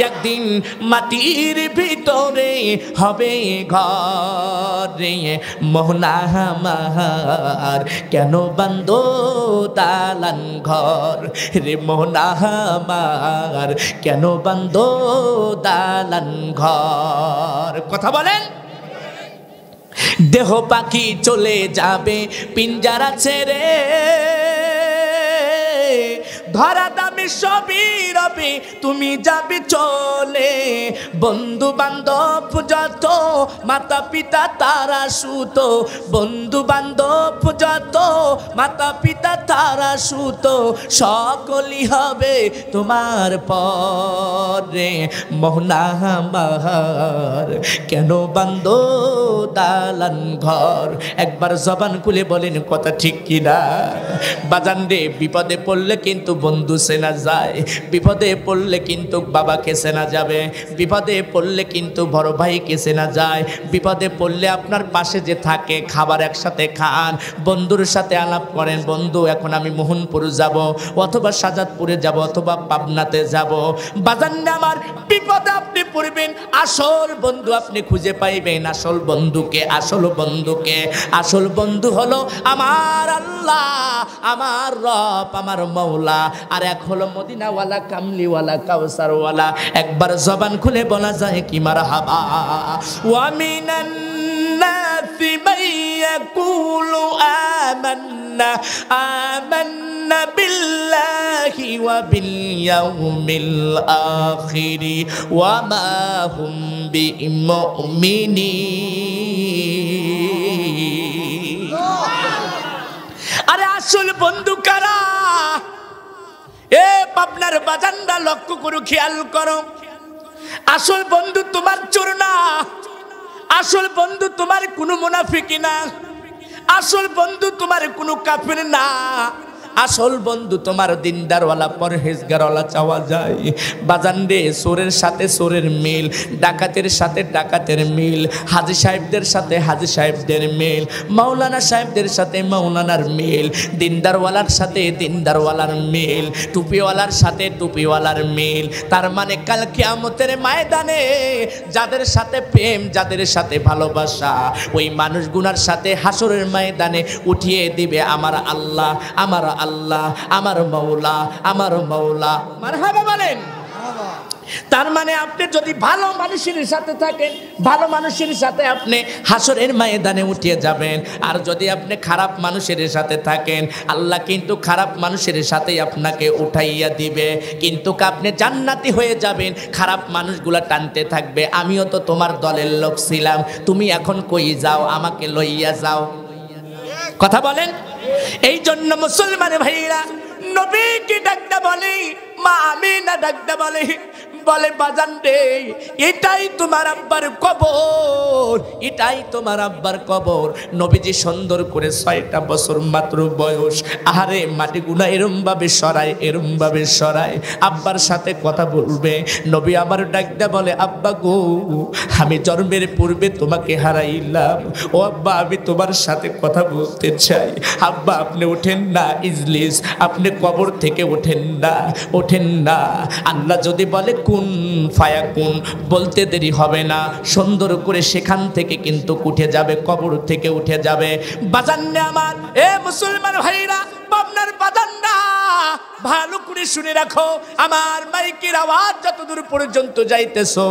একদিন মাটির ভিতরে হবে ঘর রে মোহনা আমার, কেন বান্দো দালান ঘর রে মোহনা আমার, কেন বান্দো দালান ঘর। কথা বলেন। দেহ পাখি চলে যাবে পিঞ্জারা ছেড়ে, ধরা দামি সবই রবি তুমি যাবে চলে। বন্ধু বান্ধব যত মাতা পিতা তারা সুত, বন্ধু বান্ধব যত মাতা পিতা তারা সুত, সকলই হবে তোমার পরে মোহনা আমার, কেন বান্দো দালান ঘর। একবার জবান খুলে বলেন কথা ঠিক কিনা? বাজান রে, বিপদে পড়লে কিন্তু বন্ধু চেনা যায়, বিপদে পড়লে কিন্তু বাবাকে চেনা যাবে, বিপদে পড়লে কিন্তু বড় ভাইকে চেনা যায়, বিপদে পড়লে আপনার পাশে যে থাকে খাবার একসাথে খান, বন্ধুর সাথে আলাপ করেন, বন্ধু এখন আমি মোহনপুর যাব, অথবা সাজাদপুরে যাব, অথবা পাবনাতে যাব। বাজান আমার, বিপদে আপনি পড়বেন, আসল বন্ধু আপনি খুঁজে পাইবেন। আসল বন্ধুকে, আসল বন্ধুকে, আসল বন্ধু হলো আমার আল্লাহ, আমার রব, আমার মৌলা। আর এক হলো মদিনাওয়ালা, কামলিওয়ালা, কাউসারওয়ালা। একবার জবান খুলে বলা যায় কি মারহাবা। ওয়া মিনান নাসি মাইয়াকুলু আমান্না আমান্না বিল্লাহি ওয়া বিল ইয়াউমিল আখিরি ওয়া মা হুম বিমুমিনিন। আরে আসল বন্ধু কারা? এ পাবনার বাজানরা লক্ষ্য করো, খেয়াল করো। আসল বন্ধু তোমার চোর না, আসল বন্ধু তোমার কোনো মুনাফিকি না, আসল বন্ধু তোমার কোনো কাফির না, আসল বন্ধু তোমার দিনদারওয়ালা পরহেজগারওয়ালা চাওয়া যায়। বাজান রে, চোরের সাথে চোরের মিল, ডাকাতের সাথে ডাকাতের মিল, হাজী সাহেবদের সাথে হাজী সাহেবদের মিল, মাওলানা সাহেবদের সাথে মাওলানার মিল, দিনদারওয়ালার সাথে দিনদারওয়ালার মিল, টুপিওয়ালার সাথে টুপিওয়ালার মিল। তার মানে কাল কিয়ামতের ময়দানে যাদের সাথে প্রেম, যাদের সাথে ভালোবাসা, ওই মানুষগুনার সাথে হাসরের ময়দানে উঠিয়ে দিবে আমার আল্লাহ, আমার আল্লাহ, আমার মৌলা, আমার মৌলা। মারহাবা বলেন। তার মানে আপনি যদি ভালো মানুষের সাথে থাকেন, ভালো মানুষের সাথে আপনি হাসরের ময়দানে উঠিয়ে যাবেন। আর যদি আপনি খারাপ মানুষের সাথে থাকেন, আল্লাহ কিন্তু খারাপ মানুষের সাথেই আপনাকে উঠাইয়া দিবে, কিন্তু আপনি জান্নাতি হয়ে যাবেন। খারাপ মানুষগুলা টানতে থাকবে, আমিও তো তোমার দলের লোক ছিলাম, তুমি এখন কই যাও, আমাকে লইয়া যাও। কথা বলেন। এই জন্য মুসলমান ভাইরা নবীকে ডাকতে বলে, মা আমিনা ডাকতে বলে, বলে বাজান রে, এটাই তোমার আব্বার কবর, এটাই তোমার আব্বার কবর। নবীজি সুন্দর করে 6টা বছর মাত্র বয়স, আরে মাটি গুনা এরম ভাবে সরায়, এরম ভাবে সরায়, আব্বার সাথে কথা বলবে। নবী আবার ডাকতে বলে, আব্বা গো, আমি জন্মের পূর্বে তোমাকে হারাইলাম, ও আব্বা আমি তোমার সাথে কথা বলতে চাই। আব্বা আপনি ওঠেন না ইজলিস, আপনি কবর থেকে ওঠেন না, ওঠেন না। আল্লাহ যদি বলে কুন ফায়াকুন, বলতে দেরি হবে না, সুন্দর করে সেখান থেকে কিন্তু উঠে যাবে, কবর থেকে উঠে যাবে। বাজান্নে আমার, এ মুসলমান ভাইরা, আপনার বাজানরা ভালো করে শুনে রাখো, আমার মাইকের আওয়াজ যতদূর পর্যন্ত যাইতেছো,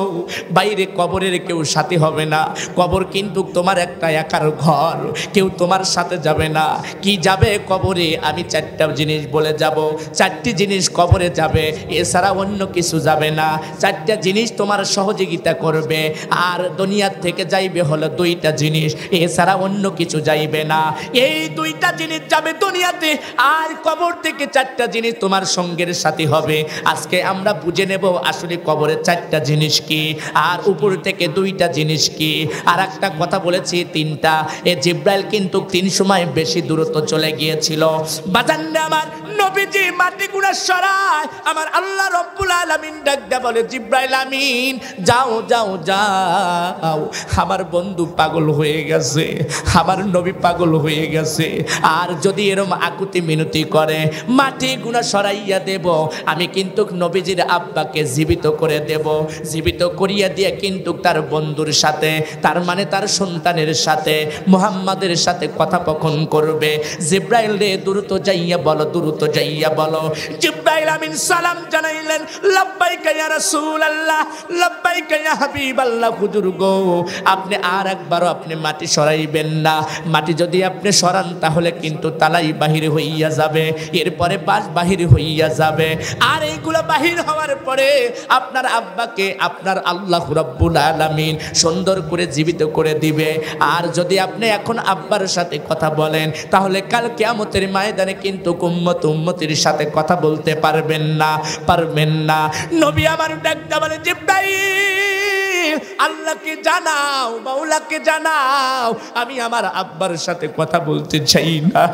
বাইরে কবরের কেউ সাথী হবে না। কবর কিন্তু তোমার একটা একার ঘর, কেউ তোমার সাথে যাবে না। কি যাবে কবরে? আমি 4টা জিনিস বলে যাব, 4টি জিনিস কবরে যাবে, এছাড়া অন্য কিছু যাবে না। 4টা জিনিস তোমার সহযোগিতা করবে, আর দুনিয়ার থেকে যাইবে হলো 2টা জিনিস, এছাড়া অন্য কিছু যাইবে না। এই 2টা জিনিস যাবে দুনিয়াতে, আর কবর থেকে 4টা জিনিস তোমার সঙ্গের সাথী হবে। আজকে আমরা বুঝে নেব আসলে কবরের 4টা জিনিস কি, আর উপর থেকে 2টা জিনিস কি। আর একটা কথা বলেছি 3টা। এ জিব্রাইল কিন্তু 3 সময় বেশি দূরত্ব চলে গিয়েছিল। বাজানরা আমার, নবীজি মাটি গুনাহ সরায়, আমার আল্লাহ রব্বুল আলামিন ডাকতে বলে, জিব্রাইল আমিন যাও যাও যাও, আমার বন্ধু পাগল হয়ে গেছে, আমার নবী পাগল হয়ে গেছে। আর যদি এরম আকুতি মিনতি করে, মাটি গুনাহ সরাইয়া দেব, আমি কিন্তু নবীজির আব্বাকে জীবিত করে দেব। জীবিত করিয়া দিয়ে কিন্তু তার বন্ধুর সাথে, তার মানে তার সন্তানের সাথে, মুহাম্মাদের সাথে কথোপকথন করবে। জিব্রাইল রে দ্রুত যাইয়া বলো, দ্রুত যাইয়া বলো। জিব্রাইল আমিন সালাম জানাইলেন, লাব্বাইকা ইয়া রাসূলুল্লাহ, লাব্বাইকা ইয়া হাবিবাল্লাহ। হুজুর গো, আপনি আর একবারও আপনি মাটি সরাইবেন না। মাটি যদি আপনি সরান তাহলে কিন্তু তালাই বাহির হইয়া যাবে, এরপরে বাস বাহির হইয়া যাবে। আর এইগুলো বাহির হওয়ার পরে আপনার আব্বাকে আপনার আল্লাহ রাব্বুল আলামিন সুন্দর করে জীবিত করে দিবে। আর যদি আপনি এখন আব্বার সাথে কথা বলেন, তাহলে কাল কিয়ামতের ময়দানে কিন্তু উম্মতির সাথে কথা বলতে পারবেন না, পারবেন না। নবী আমার ডাকতে বলে, জিব্রাইল আল্লাহকে জানাও, মাওলাকে জানাও, আমি আমার আব্বার সাথে কথা বলতে চাই না,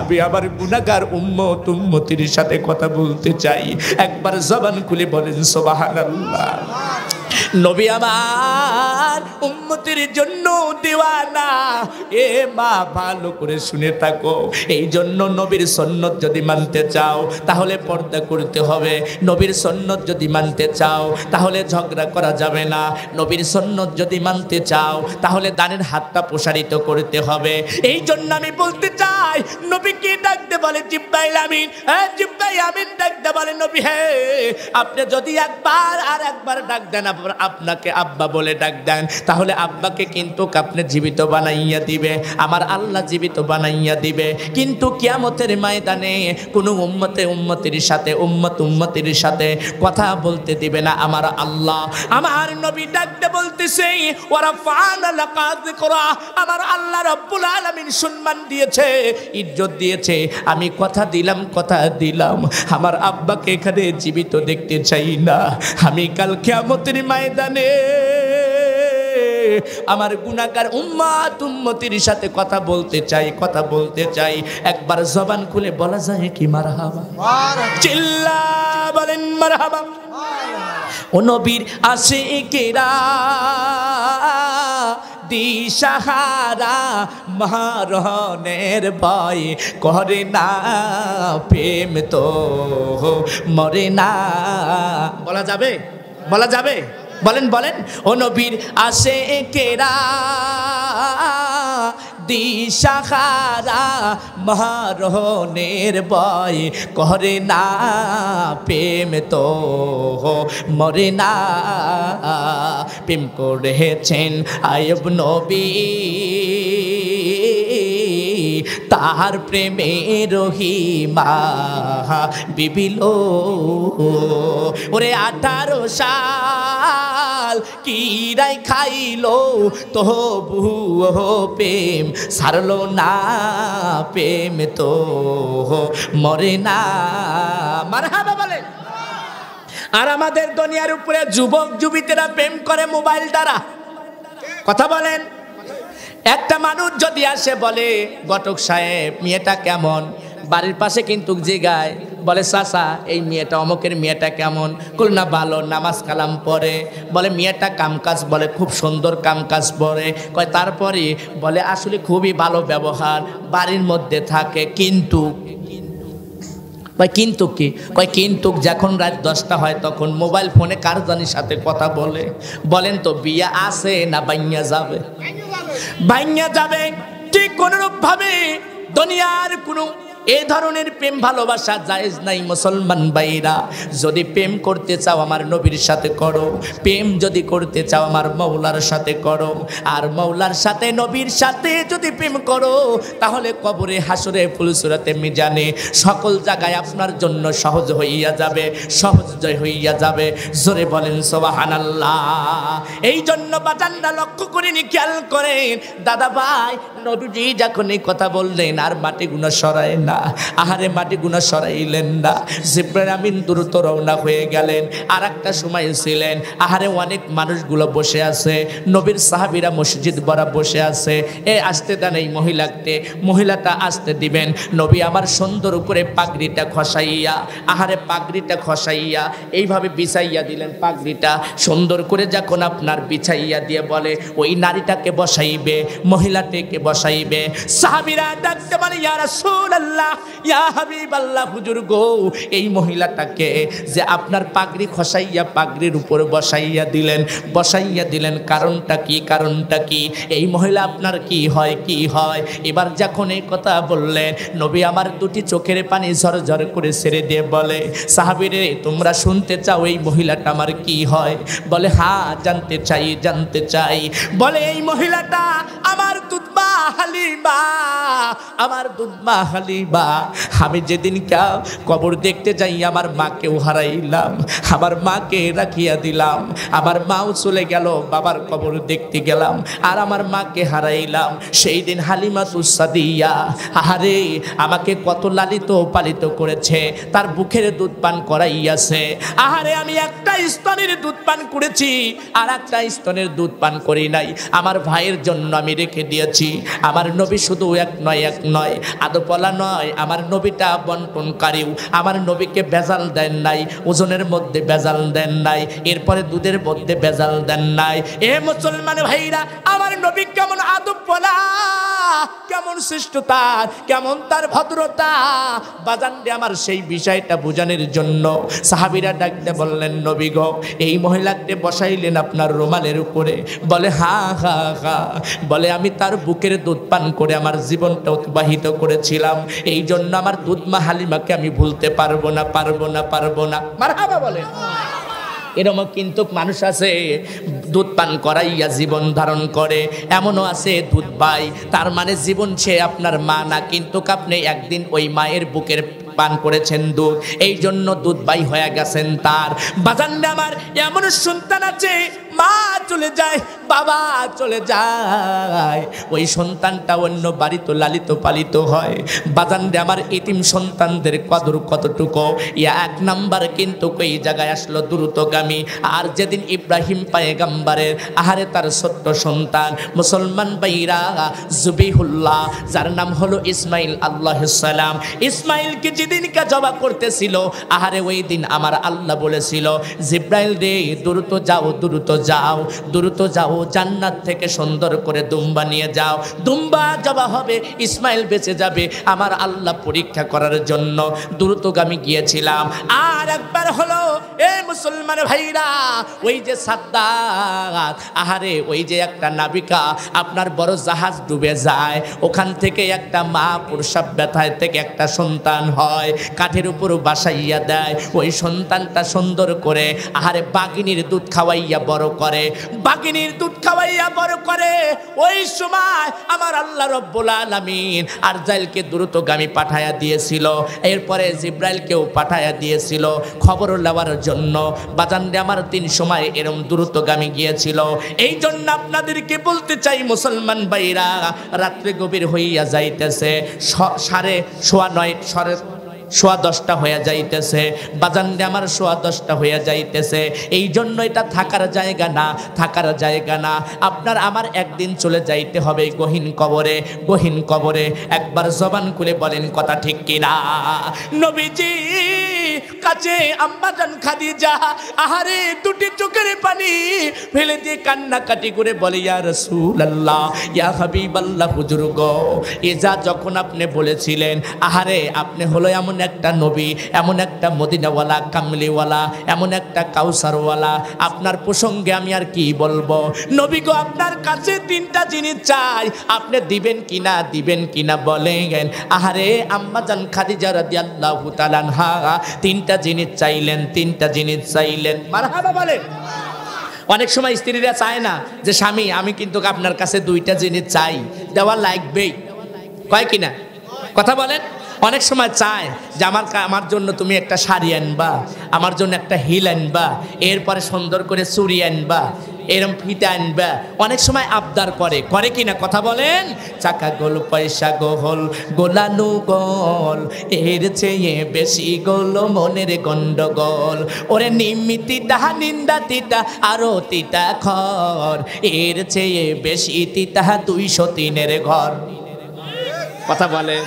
আমি আমার গুনাহগার উম্মতির সাথে কথা বলতে চাই। একবার জবান খুলে বলেন সুবহানাল্লাহ। নবী আমার উম্মতের জন্য দিওয়ানা। এ মা ভালো করে শুনে থাকো, এই জন্য নবীর সুন্নত যদি মানতে চাও তাহলে পর্দা করতে হবে। নবীর সুন্নত যদি মানতে চাও তাহলে ঝগড়া করা যাবে না। নবীর সুন্নত যদি মানতে চাও তাহলে দানের হাতটা প্রসারিত করতে হবে। এই জন্য আমি বলতে চাই, নবীকে ডাকতে বলে জিব্রাইল আমিন, হ্যাঁ জিব্রাইল আমিন ডাকতে বলে, নবী হে আপনি যদি একবার আর একবার ডাক দেন, আপনাকে আব্বা বলে ডাক দেন, তাহলে আব্বাকে কিন্তু আপনি জীবিত বানাইয়া দিবে, আমার আল্লাহ জীবিত বানাইয়া দিবে। কিন্তু কিয়ামতের ময়দানে কোনো উম্মতের সাথে কথা বলতে দিবে না আমার আল্লাহ। আমার নবী ডাকতে বলতেছে, ওয়ারাফানা লাকা যিকরা, আমার আল্লাহ রাব্বুল আলামিন সম্মান দিয়েছে, ইজ্জত দিয়েছে। আমি কথা দিলাম আমার আব্বাকে এখানে জীবিত দেখতে চাই না। আমি কাল কিয়ামতের ময়দানে আমার গুনাহগার উম্মত উম্মতির সাথে কথা বলতে চাই একবার জবান খুলে বলা যায় কি মারহাবা চিল্লা বলেন মারহাবা ও নবীর আশিকেরা দিশাহারা মহারণের ভয় করে না প্রেম তো মরে না বলা যাবে বলেন ও নবীর আশিকেরা দিশাহারা মহারণের ভয় করে না প্রেম তো মরে না প্রেম করেছেন আয়ব নবী তাহার প্রেমে রহিমা বিবিল ওরে 18 সাল কিরাই খাইলো তবু প্রেম সারলো না প্রেম তো মরে না মারহাবা বলে আর আমাদের দুনিয়ার উপরে যুবক যুবতীরা প্রেম করে মোবাইল দ্বারা কথা বলেন একটা মানুষ যদি আসে বলে ঘটক সাহেব মেয়েটা কেমন বাড়ির পাশে কিন্তু জিগায় বলে চাচা এই মেয়েটা অমুকের মেয়েটা কেমন কল না ভালো নামাজ কালাম পড়ে বলে মেয়েটা কামকাজ বলে খুব সুন্দর কামকাজ পড়ে কয় তারপরে বলে আসলে খুবই ভালো ব্যবহার বাড়ির মধ্যে থাকে কিন্তু কিন্তু কি কয় কিন্তু যখন রাত 10টা হয় তখন মোবাইল ফোনে কার জানির সাথে কথা বলেন তো বিয়া আছে না বাইঙ্গা যাবে ঠিক কোনরূপ ভাবে দুনিয়ার কোনো এই ধরনের প্রেম ভালোবাসা জায়েজ নাই মুসলমান ভাইরা যদি প্রেম করতে চাও আমার নবীর সাথে করো প্রেম যদি করতে চাও আমার মওলার সাথে করো আর মওলার সাথে নবীর সাথে যদি প্রেম করো তাহলে কবরে হাসরে ফুলসুরাতে মিজানে সকল জায়গায় আপনার জন্য সহজ হইয়া যাবে জোরে বলেন সুবহানাল্লাহ এই জন্য বাজানরা লক্ষ্য করেনি খেয়াল করেন দাদা ভাই নবীজি যখন এই কথা বললেন আর মাটি গুনাহ সরায় না আহারে মাটি গুনাহ সরাইলেন না জিবরাইল আমিন দ্রুত রওনা হয়ে গেলেন আর একটা সময় ছিলেন আহারে অনেক মানুষগুলো বসে আছে নবীর সাহাবীরা মসজিদ ভরা বসে আছে এ আসতে দেন এই মহিলাটা আসতে দিবেন নবী আমার সুন্দর করে পাগড়িটা খসাইয়া আহারে পাগড়িটা খসাইয়া এইভাবে বিছাইয়া দিলেন পাগড়িটা সুন্দর করে যখন আপনার বিছাইয়া দিয়ে বলে ওই নারীটাকে বসাইবে মহিলাটাকে বসাইবে সাহাবীরা ডাকতে বলে ইয়া রাসূলুল্লাহ ইয়া হাবিবাল্লাহ হুজুর গো এই মহিলাটাকে যে আপনার পাগড়ি খসাইয়া পাগড়ির উপরে বসাইয়া দিলেন কারণটা কি এই মহিলা আপনার কি হয় এবার যখন এই কথা বললেন নবী আমার দুটি চোখের পানি ঝরঝর করে ছেড়ে দিয়ে বলে সাহাবীরে তোমরা শুনতে চাও এই মহিলাটা আমার কি হয় বলে হ্যাঁ জানতে চাই বলে এই মহিলাটা আমার দুধমা হালিমা আমি যেদিন কবর দেখতে যাই আমার মাকেও হারাইলাম আমার মাকে রাখিয়া দিলাম আমার মাও চলে গেল বাবার কবর দেখতে গেলাম আর আমার মাকে হারাইলাম সেই দিন হালিমাতুস সাদিয়া আহারে আমাকে কত লালিত পালিত করেছে তার বুকের দুধ পান করাইয়াছে আহারে আমি একটা স্তনের দুধ পান করেছি আর একটা স্তনের দুধ পান করি নাই আমার ভাইয়ের জন্য আমি রেখে দিয়েছি আমার নবী শুধু এক নয় আদপলা নয় আমার নবীটা বন্টনকারীও আমার নবীকে ভেজাল দেন নাই ওজনের মধ্যে ভেজাল দেন নাই এরপরে দুধের মধ্যে ভেজাল দেন নাই এ মুসলমান ভাইরা আমার নবী কেমন আদপলা কেমন শ্রেষ্ঠতা কেমন তার ভদ্রতা বাজান রে আমার সেই বিষয়টা বোঝানোর জন্য সাহাবীরা ডাকতে বললেন নবী গো এই মহিলাকে বসাইলেন আপনার রুমালের উপরে বলে হ্যাঁ বলে আমি তার বুকের দুধ পান করে আমার জীবনটা অতিবাহিত করেছিলাম এই জন্য আমার দুধমা হালিমাকে আমি ভুলতে পারবো না মারহাবা বলেন এরকম কিন্তু মানুষ আছে দুধ পান করাইয়া জীবন ধারণ করে এমনও আছে দুধ পাই তার মানে জীবন সে আপনার মা না কিন্তু আপনি একদিন ওই মায়ের বুকের পান করেছেন দুধ এই জন্য দুধ বাই হয়ে গেছেন তার বাজান আমার এমন সন্তান আছে মা চলে যায় বাবা চলে যায়, ওই সন্তানটা অন্য বাড়িতে লালিত পালিত হয়। বাজান রে আমার এতিম সন্তানদের কদর কতটুকু, এক নাম্বার কিন্তু এই জায়গায় আসলো দ্রুতগামী। আর যেদিন ইব্রাহিম পয়গম্বরের আহারে তার ছোট্ট সন্তান মুসলমান ভাইরা জুবিহুল্লাহ, যার নাম হলো ইসমাইল আলাইহিস সালাম, ইসমাইলকে যেদিনকে জবাই করতেছিল, আহারে ওই দিন আমার আল্লাহ বলেছিল জিব্রাইল রে দ্রুত যাও, দ্রুত যাও, দ্রুত যাও, জান্নাত থেকে সুন্দর করে দুম্বা নিয়ে যাও, দুম্বা জবাই হবে, ইসমাইল বেঁচে যাবে। আমার আল্লাহ পরীক্ষা করার জন্য দ্রুতগামী গিয়েছিলাম। আর একবার হলো এ মুসলমান ভাইরা, ওই যে সাদ্দাত, আহারে ওই যে একটা নাবিকা আপনার বড় জাহাজ ডুবে যায়, ওখান থেকে একটা মা প্রসব ব্যথায় থেকে একটা সন্তান হয়, কাঠের উপর বাসাইয়া দেয়, ওই সন্তানটা সুন্দর করে আহারে বাগিনীর দুধ খাওয়াইয়া বড় করে, বাগিনীর দুধ খাওয়াইয়া বড় করে। ওই সময় আমার আল্লাহ রব্বুল আলামিন আরজাইলকে দ্রুতগামী পাঠায়া দিয়েছিল, এরপরে জিব্রাইলকেও পাঠায়া দিয়েছিল খবর নেওয়ার জন্য। বাজানরে আমার 3 সময় এরম দ্রুতগামী গিয়েছিল। এই জন্য আপনাদেরকে বলতে চাই মুসলমান ভাইরা, রাত্রে গভীর হইয়া যাইতেছে, 9:15 হয়ে যাইতেছে, বাজানরে আমার 10:15 হয়ে যাইতেছে। এই জন্য এটা থাকার জায়গা না, থাকার জায়গা না। আপনার আমার একদিন চলে যাইতে হবে গহীন কবরে, গহীন কবরে। একবার জবান খুলে বলেন কথা ঠিক কিনা? নবীজি কাছে আম্মাজান খাদিজা আহারে দুটি চোখের পানি ফেলে দিয়ে কান্নাকাটি করে বলে, ইয়া রাসূলুল্লাহ, ইয়া হাবিবাল্লাহ, হুজুর গো, এজা যখন আপনি বলেছিলেন আহারে আপনি হলো এমন একটা নবী, এমন একটা মদিনাওয়ালা, কামলিওয়ালা, এমন একটা কাউসারওয়ালা, আপনার প্রসঙ্গে আমি আর কি বলবো। নবী গো, আপনার কাছে 3টা জিনিস চাই, আপনি দিবেন কিনা, দিবেন কিনা বলেন। আহারে আম্মাজান খাদিজা রাদিয়াল্লাহু তাআলা আনহা 3টা জিনিস চাইলেন, 3টা জিনিস চাইলেন। মারহাবা বলেন। অনেক সময় স্ত্রীরা চায় না যে স্বামী আমি কিন্তু আপনার কাছে 2টা জিনিস চাই, দেওয়া লাগবেই, কয় কিনা কথা বলেন। অনেক সময় চায় যে আমার জন্য তুমি একটা শাড়ি আনবা, আমার জন্য একটা হিল আনবা, এরপরে সুন্দর করে চুড়ি আনবা, এরম ফিতা আনবা। অনেক সময় আবদার করে কিনা কথা বলেন। চাকা গোল পয়সা গোহল গোলানু গোল, এর চেয়ে বেশি গোল মনের গন্ডগোল, ওরে নিমিতিটা নিন্দা তিতা আরো তিতা খর, এর চেয়ে বেশি তিতা 203 ঘর। কথা বলেন।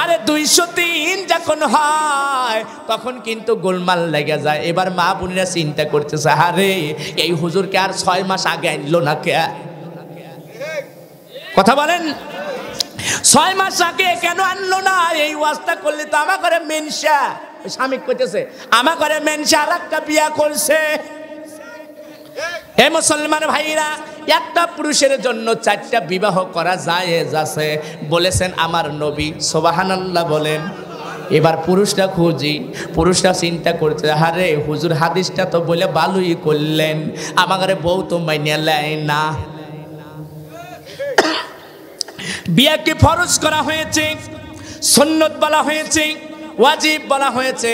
আরে 203 যখন হয় তখন কিন্তু গোলমাল লেগে যায়। এবার মা বোনেরা চিন্তা করতেছে, আরে এই হুজুরকে আর 6 মাস আগে আনলো না কে? কথা বলেন। 6 মাস আগে কেন আনলো না? এই ওয়াজটা করলে তো আমার ঘরে মেনসা, স্বামী কইতেছে আমার ঘরে মেনসা আর একটা বিয়া করছে। হে মুসলমান ভাইরা, একটা পুরুষের জন্য 4টা বিবাহ করা জায়েজ আছে বলেছেন আমার নবী, সুবহানাল্লাহ বলেন। এবার পুরুষরা খুঁজি, পুরুষরা চিন্তা করছে, আরে হুজুর হাদিসটা তো বলে ভালোই করলেন, আমার বউ তো মাইনে নেয় না। বিয়াকে ফরজ করা হয়েছে, সুন্নত বলা হয়েছে, ওয়াজিব বলা হয়েছে,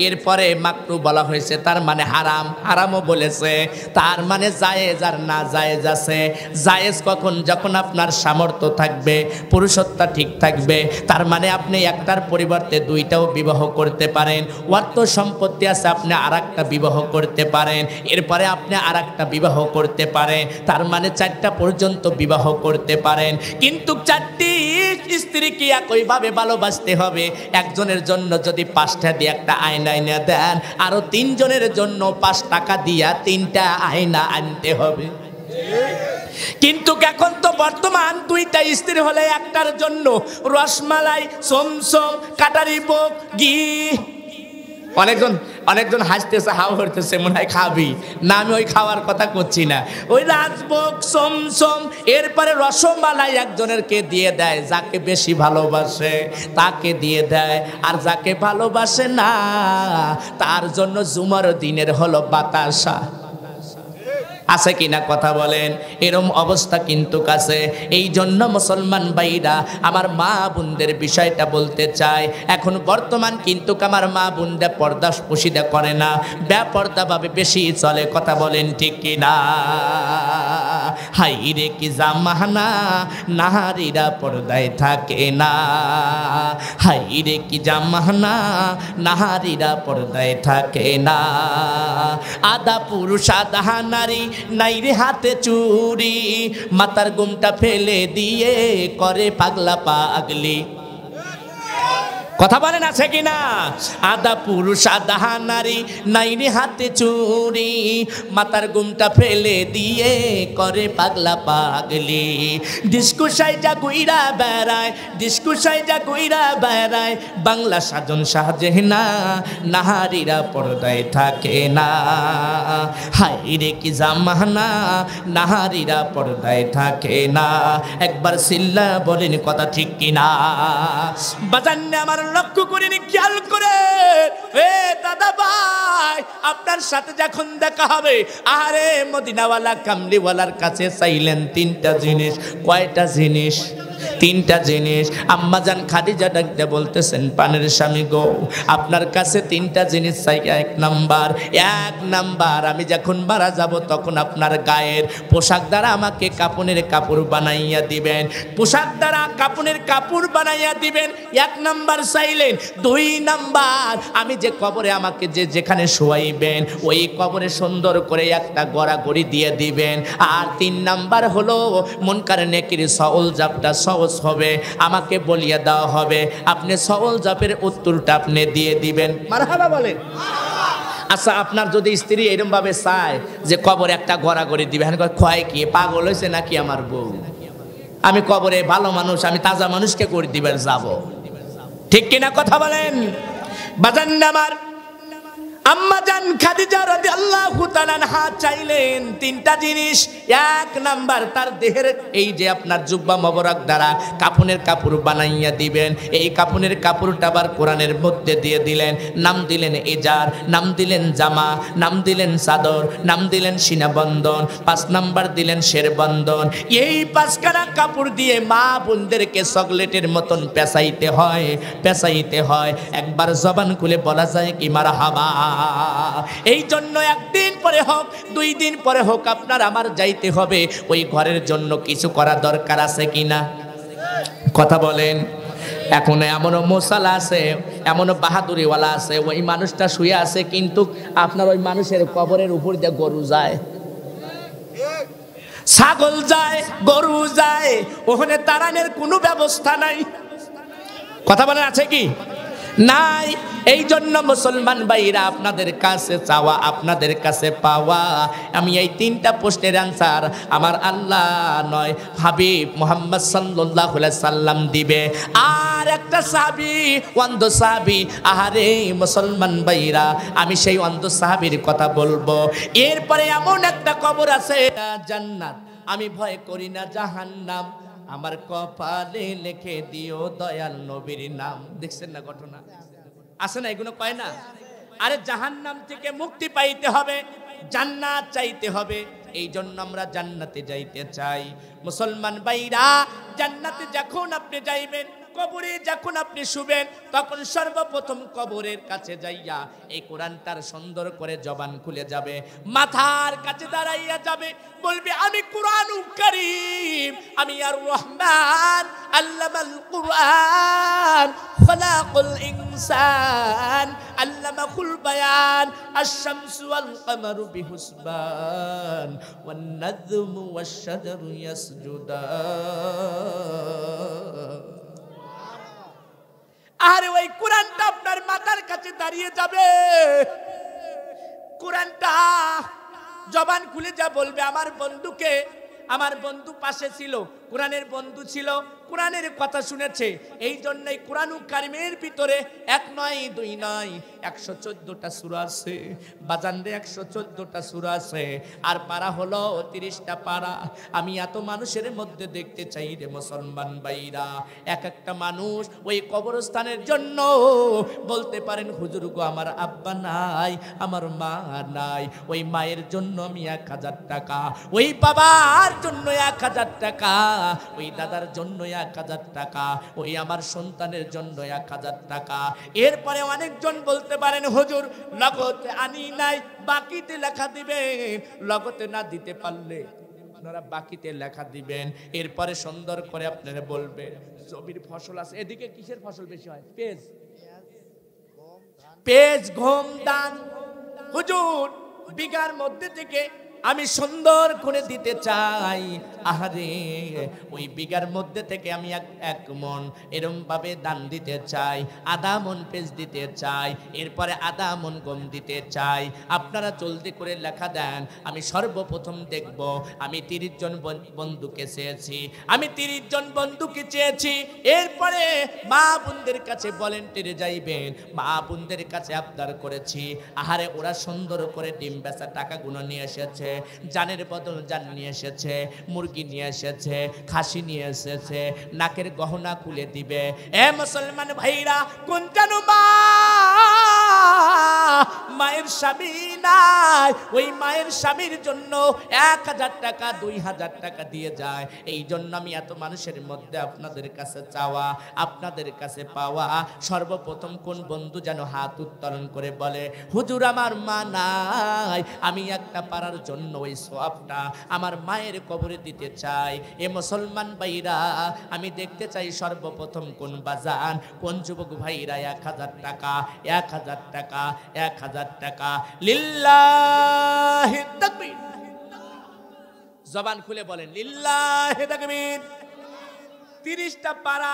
এরপরে মাকরু বলা হয়েছে, তার মানে হারাম, হারামও বলেছে, তার মানে জায়েজ আর না জায়েজ আছে। জায়েজ কখন? যখন আপনার সামর্থ্য থাকবে, পুরুষত্ব ঠিক থাকবে, তার মানে আপনি একটার পরিবর্তে 2টাও বিবাহ করতে পারেন, অর্থ সম্পত্তি আছে আপনি আরেকটা বিবাহ করতে পারেন, এরপরে আপনি আরেকটা বিবাহ করতে পারেন, তার মানে 4টা পর্যন্ত বিবাহ করতে পারেন। কিন্তু 4টি স্ত্রীকে একইভাবে ভালোবাসতে হবে। একজনের জন্য যদি 5টা দিয়ে একটা আইনা দেন, আরো 3 জনের জন্য 5 টাকা দিয়া 3টা আয়না আনতে হবে। কিন্তু এখন তো বর্তমান 2টা স্ত্রী হলে একটার জন্য রসমালাই, চমচম, কাটারি বোক, ঘি। অনেকজন হাসতেছে, হাও করতেছে, মনে হয় খাবি না। আমি ওই খাওয়ার কথা করছি না, ওই রাজভোগ, চমচম, এরপরে রসমালাই একজনেরকে দিয়ে দেয়, যাকে বেশি ভালোবাসে তাকে দিয়ে দেয়, আর যাকে ভালোবাসে না তার জন্য জুমার দিনের হলো বাতাসা। আছে কিনা কথা বলেন। এরম অবস্থা কিন্তু কাছে। এই জন্য মুসলমান ভাইরা আমার মা বোনদের বিষয়টা বলতে চাই, এখন বর্তমান কিন্তু আমার মা বোনরা পর্দা পুশিদা করে না, বেপর্দা ভাবে বেশি চলে। কথা বলেন ঠিক কিনা? হাই রে কি জামানা নারীরা পর্দায় থাকে না, হাই রে কি জামানা নারীরা পর্দায় থাকে না। আধা পুরুষ আধা নারী, নাই রে হাতে চুরি, মাথার ঘুমটা ফেলে দিয়ে করে পাগলা পাগলি। কথা বলেন আছে কিনা? আধা পুরুষ আধা নারী, নাই রে হাতে চুরি, মাথার ঘুমটা ফেলে দিয়ে করে পাগলা পাগলি। ডিস্কো সাইজা গুইরা বেড়ায়, ডিস্কো সাইজা গুইরা বেড়ায়, বাংলা সাজন সাজে না, নারীরা পর্দায় থাকে না। হাই রে কি জামানা নারীরা পর্দায় থাকে না। একবার সিল্লা বলেন কথা ঠিক কিনা? বাজান্নে আমার লক্ষ্য করিনি, খেয়াল করে এ দাদা ভাই, আপনার সাথে যখন দেখা হবে, আরে মদিনাওয়ালা কামলিওয়ালার কাছে চাইলেন তিনটা জিনিস। কয়টা জিনিস? তিনটা জিনিস। আম্মাজান খাদিজা ডাকতে বলতেছেন, পানের স্বামী গো, আপনার কাছে তিনটা জিনিস চাই। এক নাম্বার, আমি যখন মারা যাব তখন আপনার গায়ের পোশাক দ্বারা আমাকে কাপনের কাপড় বানাইয়া দিবেন, পোশাক দ্বারা কাপনের কাপড় বানাইয়া দিবেন। এক নাম্বার চাইলেন। দুই নাম্বার, আমি যে কবরে আমাকে যেখানে শোয়াইবেন ওই কবরে সুন্দর করে একটা গড়াগড়ি দিয়ে দিবেন। আর তিন নাম্বার হলো মুনকার নেকির সওল জাপটা সহজ হবে, আমাকে বলিয়ে দেওয়া হবে, আপনি সওল জাপের উত্তরটা আপনি দিয়ে দিবেন। মারহাবা বলেন। আচ্ছা, আপনার যদি স্ত্রী এরকম ভাবে চায় যে কবরে একটা গড়াগড়ি দিবে, হ্যাঁ কয় কি পাগল হয়েছে নাকি আমার বউ? আমি কবরে ভালো মানুষ, আমি তাজা মানুষকে করে দিবার যাব, ঠিক কিনা? কথা বলেন। বাজান আমার আম্মাজান খাদিজা রাদিয়াল্লাহু তাআলা আনহা চাইলেন তিনটা জিনিস। এক নাম্বার, তার দেহের এই যে আপনার জুব্বা মোবারক দ্বারা কাফনের কাপড় বানাইয়া দিবেন। এই কাফনের কাপড়টা আবার কোরআনের মধ্যে দিয়ে দিলেন, নাম দিলেন ইজার, নাম দিলেন জামা, নাম দিলেন চাদর, নাম দিলেন সিনাবন্ধন, 5 নাম্বার দিলেন শেরবন্ধন। এই 5খানা কাপড় দিয়ে মা বোনদেরকে চকলেটের মতন পেঁচাইতে হয়, পেঁচাইতে হয়। একবার জবান খুলে বলা যায় কি মারহাবা। এই জন্য একদিন পরে হোক, 2 দিন পরে হোক, আপনার আমার যাইতে হবে ওই ঘরের জন্য। কিছু করা দরকার আছে কিনা? কথা বলেন। এখন এমনও মশালা আছে, এমনও বাহাদুরিওয়ালা আছে, ওই মানুষটা শুয়ে আছে কিন্তু আপনার ওই মানুষের কবরের উপর দিয়ে গরু যায়, ছাগল যায়, গরু যায়, ওখানে তাড়ানোর কোনো ব্যবস্থা নাই। কথা বলেন আছে কি? নাই। এই জন্য মুসলমান ভাইরা, আপনাদের কাছে চাওয়া, আপনাদের কাছে পাওয়া, আমি এই 3টা প্রশ্নের অ্যান্সার আমার আল্লাহ নয়, হাবিব মুহাম্মদ সাল্লাল্লাহু আলাইহি সাল্লাম দিবে। আর একটা সাহাবী, অন্ধ সাহাবী, আহারে মুসলমান ভাইরা, আমি সেই অন্ধ সাহাবীর কথা বলবো। এরপরে এমন একটা কবর আছে জান্নাত, আমি ভয় করি না জাহান্নাম, আমার কপালে লিখে দিও দয়াল নবীর নাম। দেখছেন না ঘটনা? আছে না? এগুলো কয় না? আরে জাহান্নাম থেকে মুক্তি পাইতে হবে, জান্নাত চাইতে হবে। এই জন্য আমরা জান্নাতে যাইতে চাই। মুসলমান ভাইরা, জান্নাতে যখন আপনি যাইবেন, কবরে যখন আপনি শুবেন, তখন সর্বপ্রথম কবরের কাছে যাইয়া এই কোরআনটার সুন্দর করে জবান খুলে যাবে, মাথার কাছে দাঁড়াইয়া যাবে, বলবে আমি কোরআনুল কারীম, আমি আর রহমান আল্লামাল কোরআন খলাকুল ইনসান আল্লামাহুল বায়ান আশ-শামসু ওয়াল কমারু বিহুসবান ওয়ান নাজমু ওয়াশ-শাজারু ইয়াসজুদান। আরে ওই কোরআনটা আপনার মাথার কাছে দাঁড়িয়ে যাবে, কোরআনটা জবান খুলে যা বলবে আমার বন্ধুকে, আমার বন্ধু পাশে ছিল, কোরআনের বন্ধু ছিল, কোরআনের কথা শুনেছে। এই জন্যই কোরআনুল কারীমের ভিতরে 1 নয় 2 নয় 114টা সূরা আছে। বাজানরে 114টা সূরা আছে, আর পারা হলো 30টা পারা। আমি এত মানুষের মধ্যে দেখতে চাই রে মুসলমান ভাইরা, এক একটা মানুষ ওই কবরস্থানের জন্য বলতে পারেন হুজুর গো আমার আব্বা নাই, আমার মা নাই, ওই মায়ের জন্য আমি 1000 টাকা, ওই বাবার জন্য 1000 টাকা, ওই দাদার জন্য 1000 টাকা, ওই আমার সন্তানের জন্য 1000 টাকা। এরপরে অনেকজন বলতে পারেন হুজুর লগতে আনি নাই, বাকিতে লেখা দিবেন, লগতে না দিতে পারলে আপনারা বাকিতে লেখা দিবেন, এরপরে সুন্দর করে আপনারা বলবেন জমির ফসল আছে। এদিকে কিসের ফসল বেশি হয়? পেঁয়াজ, গম, ধান। হুজুর বিঘার মধ্যে থেকে আমি সুন্দর করে দিতে চাই, আহারে ওই বিঘার মধ্যে থেকে আমি এক মন এরম ভাবে দান দিতে চাই, আধা মন পেঁয়াজ দিতে চাই, এরপরে আধা মন গম দিতে চাই। আপনারা জলদি করে লেখা দেন। আমি সর্বপ্রথম দেখব আমি 30 জন বন্ধুকে চেয়েছি, আমি 30 জন বন্ধুকে চেয়েছি। এরপরে মা বোনদের কাছে ভলেন্টিয়ারে যাইবেন, মা বোনদের কাছে আবদার করেছি, আহারে ওরা সুন্দর করে ডিম বেচা টাকাগুলো নিয়ে এসেছে, জানের বদল জান নিয়ে এসেছে, মুরগি নিয়ে এসেছে, খাসি নিয়ে এসেছে, নাকের গহনা খুলে দিবে। এ মুসলমান ভাইরা, কোন জানো মায়ের স্বামী নাই, ওই মায়ের স্বামীর জন্য 1000 টাকা 2000 টাকা দিয়ে যায়। এই জন্য আমি এত মানুষের মধ্যে আপনাদের কাছে চাওয়া, আপনাদের কাছে পাওয়া, সর্বপ্রথম কোন বন্ধু যেন হাত উত্তোলন করে বলে হুজুর আমার মা নাই, আমি একটা পারার জন্য ওই সওয়াবটা আমার মায়ের কবরে দিতে চাই। এ মুসলমান ভাইরা, আমি দেখতে চাই সর্বপ্রথম কোন বাজান, কোন যুবক ভাইরা 1000 টাকা 1000 টাকা 1000 টাকা লিল্লাহি তাকবীর, জবান খুলে বলেন লিল্লাহি তাকবীর। 30টা পারা,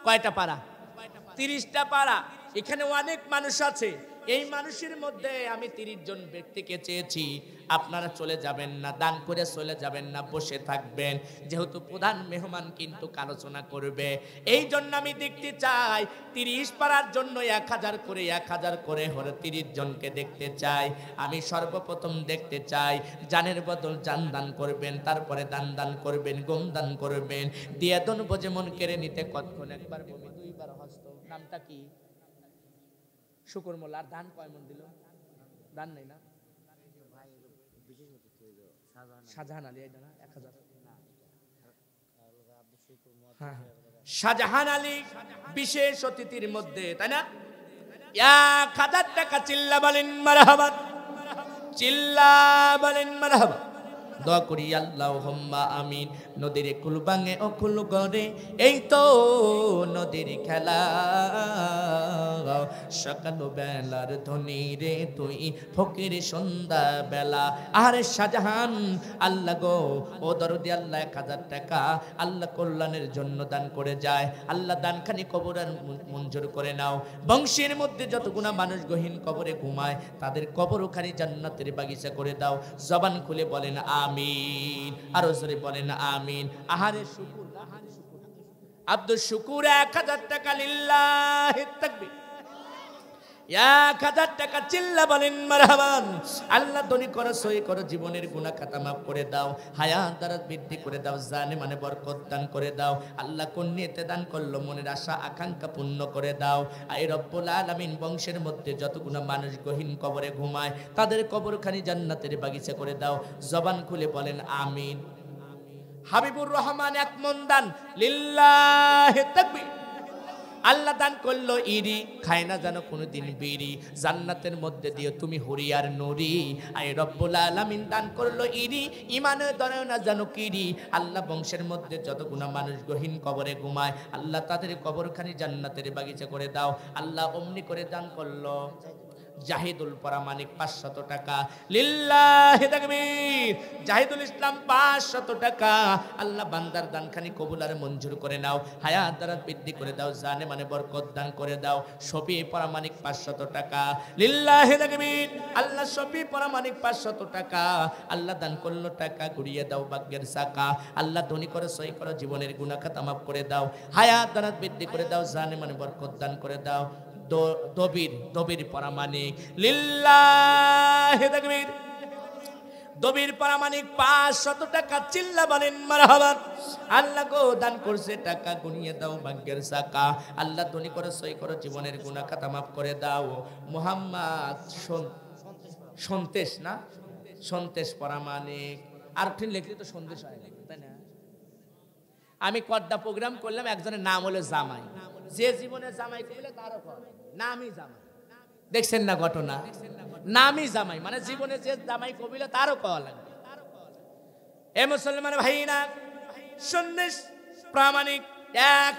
কয়টা পারা? 30টা পারা। এখানে অনেক মানুষ আছে, এই মানুষের মধ্যে আমি 30 জন ব্যক্তিকে চেয়েছি। আপনারা চলে যাবেন না, দান করে চলে যাবেন না, বসে থাকবেন, যেহেতু প্রধান মেহমান কিন্তু আলোচনা করবে। এই জন্য আমি দেখতে চাই 30 পারার জন্য 1000 করে 1000 করে হরে 30 জনকে দেখতে চাই। আমি সর্বপ্রথম দেখতে চাই জানের বদল জান দান করবেন, তারপরে দান করবেন, গম দান করবেন, দিয়ে দন বোঝে মন কেড়ে নিতে কতক্ষণ একবার বমি 2 বার হস্ত। নামটা কি? শুকুর মোল্লা। আর দান কয় মন দিল? দান নেই না? শাহজাহান আলী, 1000। শাহজাহান আলী বিশেষ অতিথির মধ্যে, তাই না? 1000 টাকা। চিল্লা বলেন মারহাবা, চিল্লা বলেন মারহাবা। দোয়া করি আল্লাহুম্মা আমিন। নদীর কুল ভাঙে অকুল গড়ে, এই তো নদীর খেলা, সকাল বেলার ধনী রে তুই ফকির সন্ধ্যা বেলা। আরে শাহজাহান আল্লাহ গো, ও দরদি আল্লাহ 1000 টাকা আল্লাহ কল্যাণের জন্য দান করে যায়। আল্লাহ দানখানি কবরের মঞ্জুর করে নাও। বংশের মধ্যে যতগুনা মানুষ গহীন কবরে ঘুমায়, তাদের কবরখানি জান্নাতের বাগিচা করে দাও। জবান খুলে বলেন আমিন, আরো জোরে বলেন আমিন। আহারে শুকুর, আব্দুল শুকুর 1000 টাকা লিল্লাহি তাকবীর। 1000 টাকা। চিল্লা বলেন মারহাবান। আল্লাহ ধনী করো, সহি করো, জীবনের গুনাহ খাতা মাফ করে দাও, হায়াত দারাত বৃদ্ধি করে দাও, জানে মানে বরকত দান করে দাও। আল্লাহ কোন নিয়তে দান করলো মনের আশা আকাঙ্ক্ষা পূর্ণ করে দাও। আই রব্বুল আলামিন, বংশের মধ্যে যতগুলো মানুষ গহীন কবরে ঘুমায়, তাদের কবরখানি জান্নাতের বাগিচা করে দাও। জবান খুলে বলেন আমিন। হাবিবুর রহমান 1 মন দান লিল্লাহি তাকবীর। আল্লাহ দান করলো ইরি, খায় না যেন কোনোদিন বিড়ি, জান্নাতের মধ্যে দিও তুমি হুরিয়ার নুরি। আই রব্বুল আলামিন দান করলো ইরি, ইমানের ধরে না যেন কিরি। আল্লাহ বংশের মধ্যে যতগুনা মানুষ গহীন কবরে ঘুমায়, আল্লাহ তাদের কবরখানি জান্নাতের বাগিচা করে দাও। আল্লাহ অমনি করে দান করলো জাহিদুল পরামানিক 500 টাকা লিল্লাহি তাকবীর। জাহিদুল ইসলাম 500 টাকা। আল্লাহ বান্দার দানখানি কবুল আর মঞ্জুর করে নাও, হায়াত দারাত বৃদ্ধি করে দাও, জানে মানে বরকত দান করে দাও। শফি পরামানিক 500 টাকা লিল্লাহি তাকবীর। আল্লাহ শফি পরামানিক 500 টাকা। আল্লাহ দান করলো টাকা ঘুরিয়ে দাও ভাগ্যের চাকা। আল্লাহ ধনী করে, সহি করো, জীবনের গুনাহ খাতা মাফ করে দাও, হায়াত দারাত বৃদ্ধি করে দাও, জানে মানে বরকত দান করে দাও। দবির পরামানিক লিল্লাহি তাকবীর। দবির পরামানিক 500 টাকা। চিল্লা বলেন মারহাবা। আল্লাহ গো দান করছে টাকা গুনিয়ে দাও ভাগ্যের চাকা। আল্লাহ ধনী করে, সহি করো, জীবনের গুনাহ খাতা মাফ করে দাও। মুহাম্মদ সন্তেশ না, সন্তেশ পরামানিক। আর ঠিক লিখলে তো সন্দেশ হয় না, তাই না? আমি কড্ডা প্রোগ্রাম করলাম, একজনের নাম হলো জামাই। যে জীবনে জামাই কইলে তারও নামই জামাই। দেখছেন না ঘটনা? নামই জামাই, মানে জীবনে যে জামাই কবিলে তারও কওয়া লাগবে। এ মুসলমান ভাইরা শুননিস, প্রামাণিক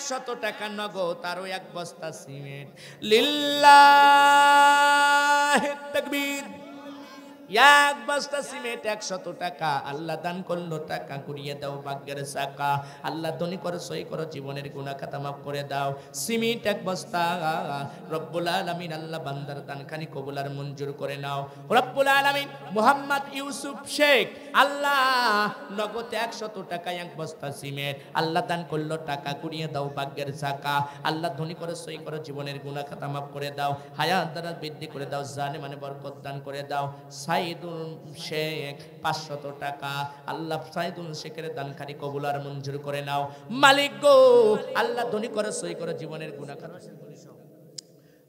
100 টাকা নগদ আরো 1 বস্তা সিমেন্ট। লিল্লাহি তাকবীর। 1 বস্তা সিমেন্ট 100 টাকা আল্লাহ দান করলো। টাকা কুড়িয়ে দাও ভাগ্যের চাকা। আল্লাহ ধনী করে সই করো, জীবনের গুনাহ খাতা মাফ করে দাও। সিমেন্ট 1 বস্তা রব্বুল আলামিন আল্লাহ বান্দার দানখানি কবুল আর মঞ্জুর করে নাও। রব্বুল আলামিন মোহাম্মদ ইউসুফ শেখ আল্লাহ নগদ 100 টাকা 1 বস্তা সিমেন্ট আল্লাহ দান করলো। টাকা কুড়িয়ে দাও ভাগ্যের চাকা। আল্লাহ ধনী করে সই করো, জীবনের গুনাহ খাতা মাফ করে দাও। হায়াত দ্বারা বৃদ্ধি করে দাও, জানে মানে বরকত দান করে দাও। সাইদুল শেখ 500 টাকা আল্লাহ সাইদুল শেখের দানখানি কবুল আর মঞ্জুর করে নাও। মালিক গো আল্লাহ ধনী করে সই করে, জীবনের গুনাহ খাতা।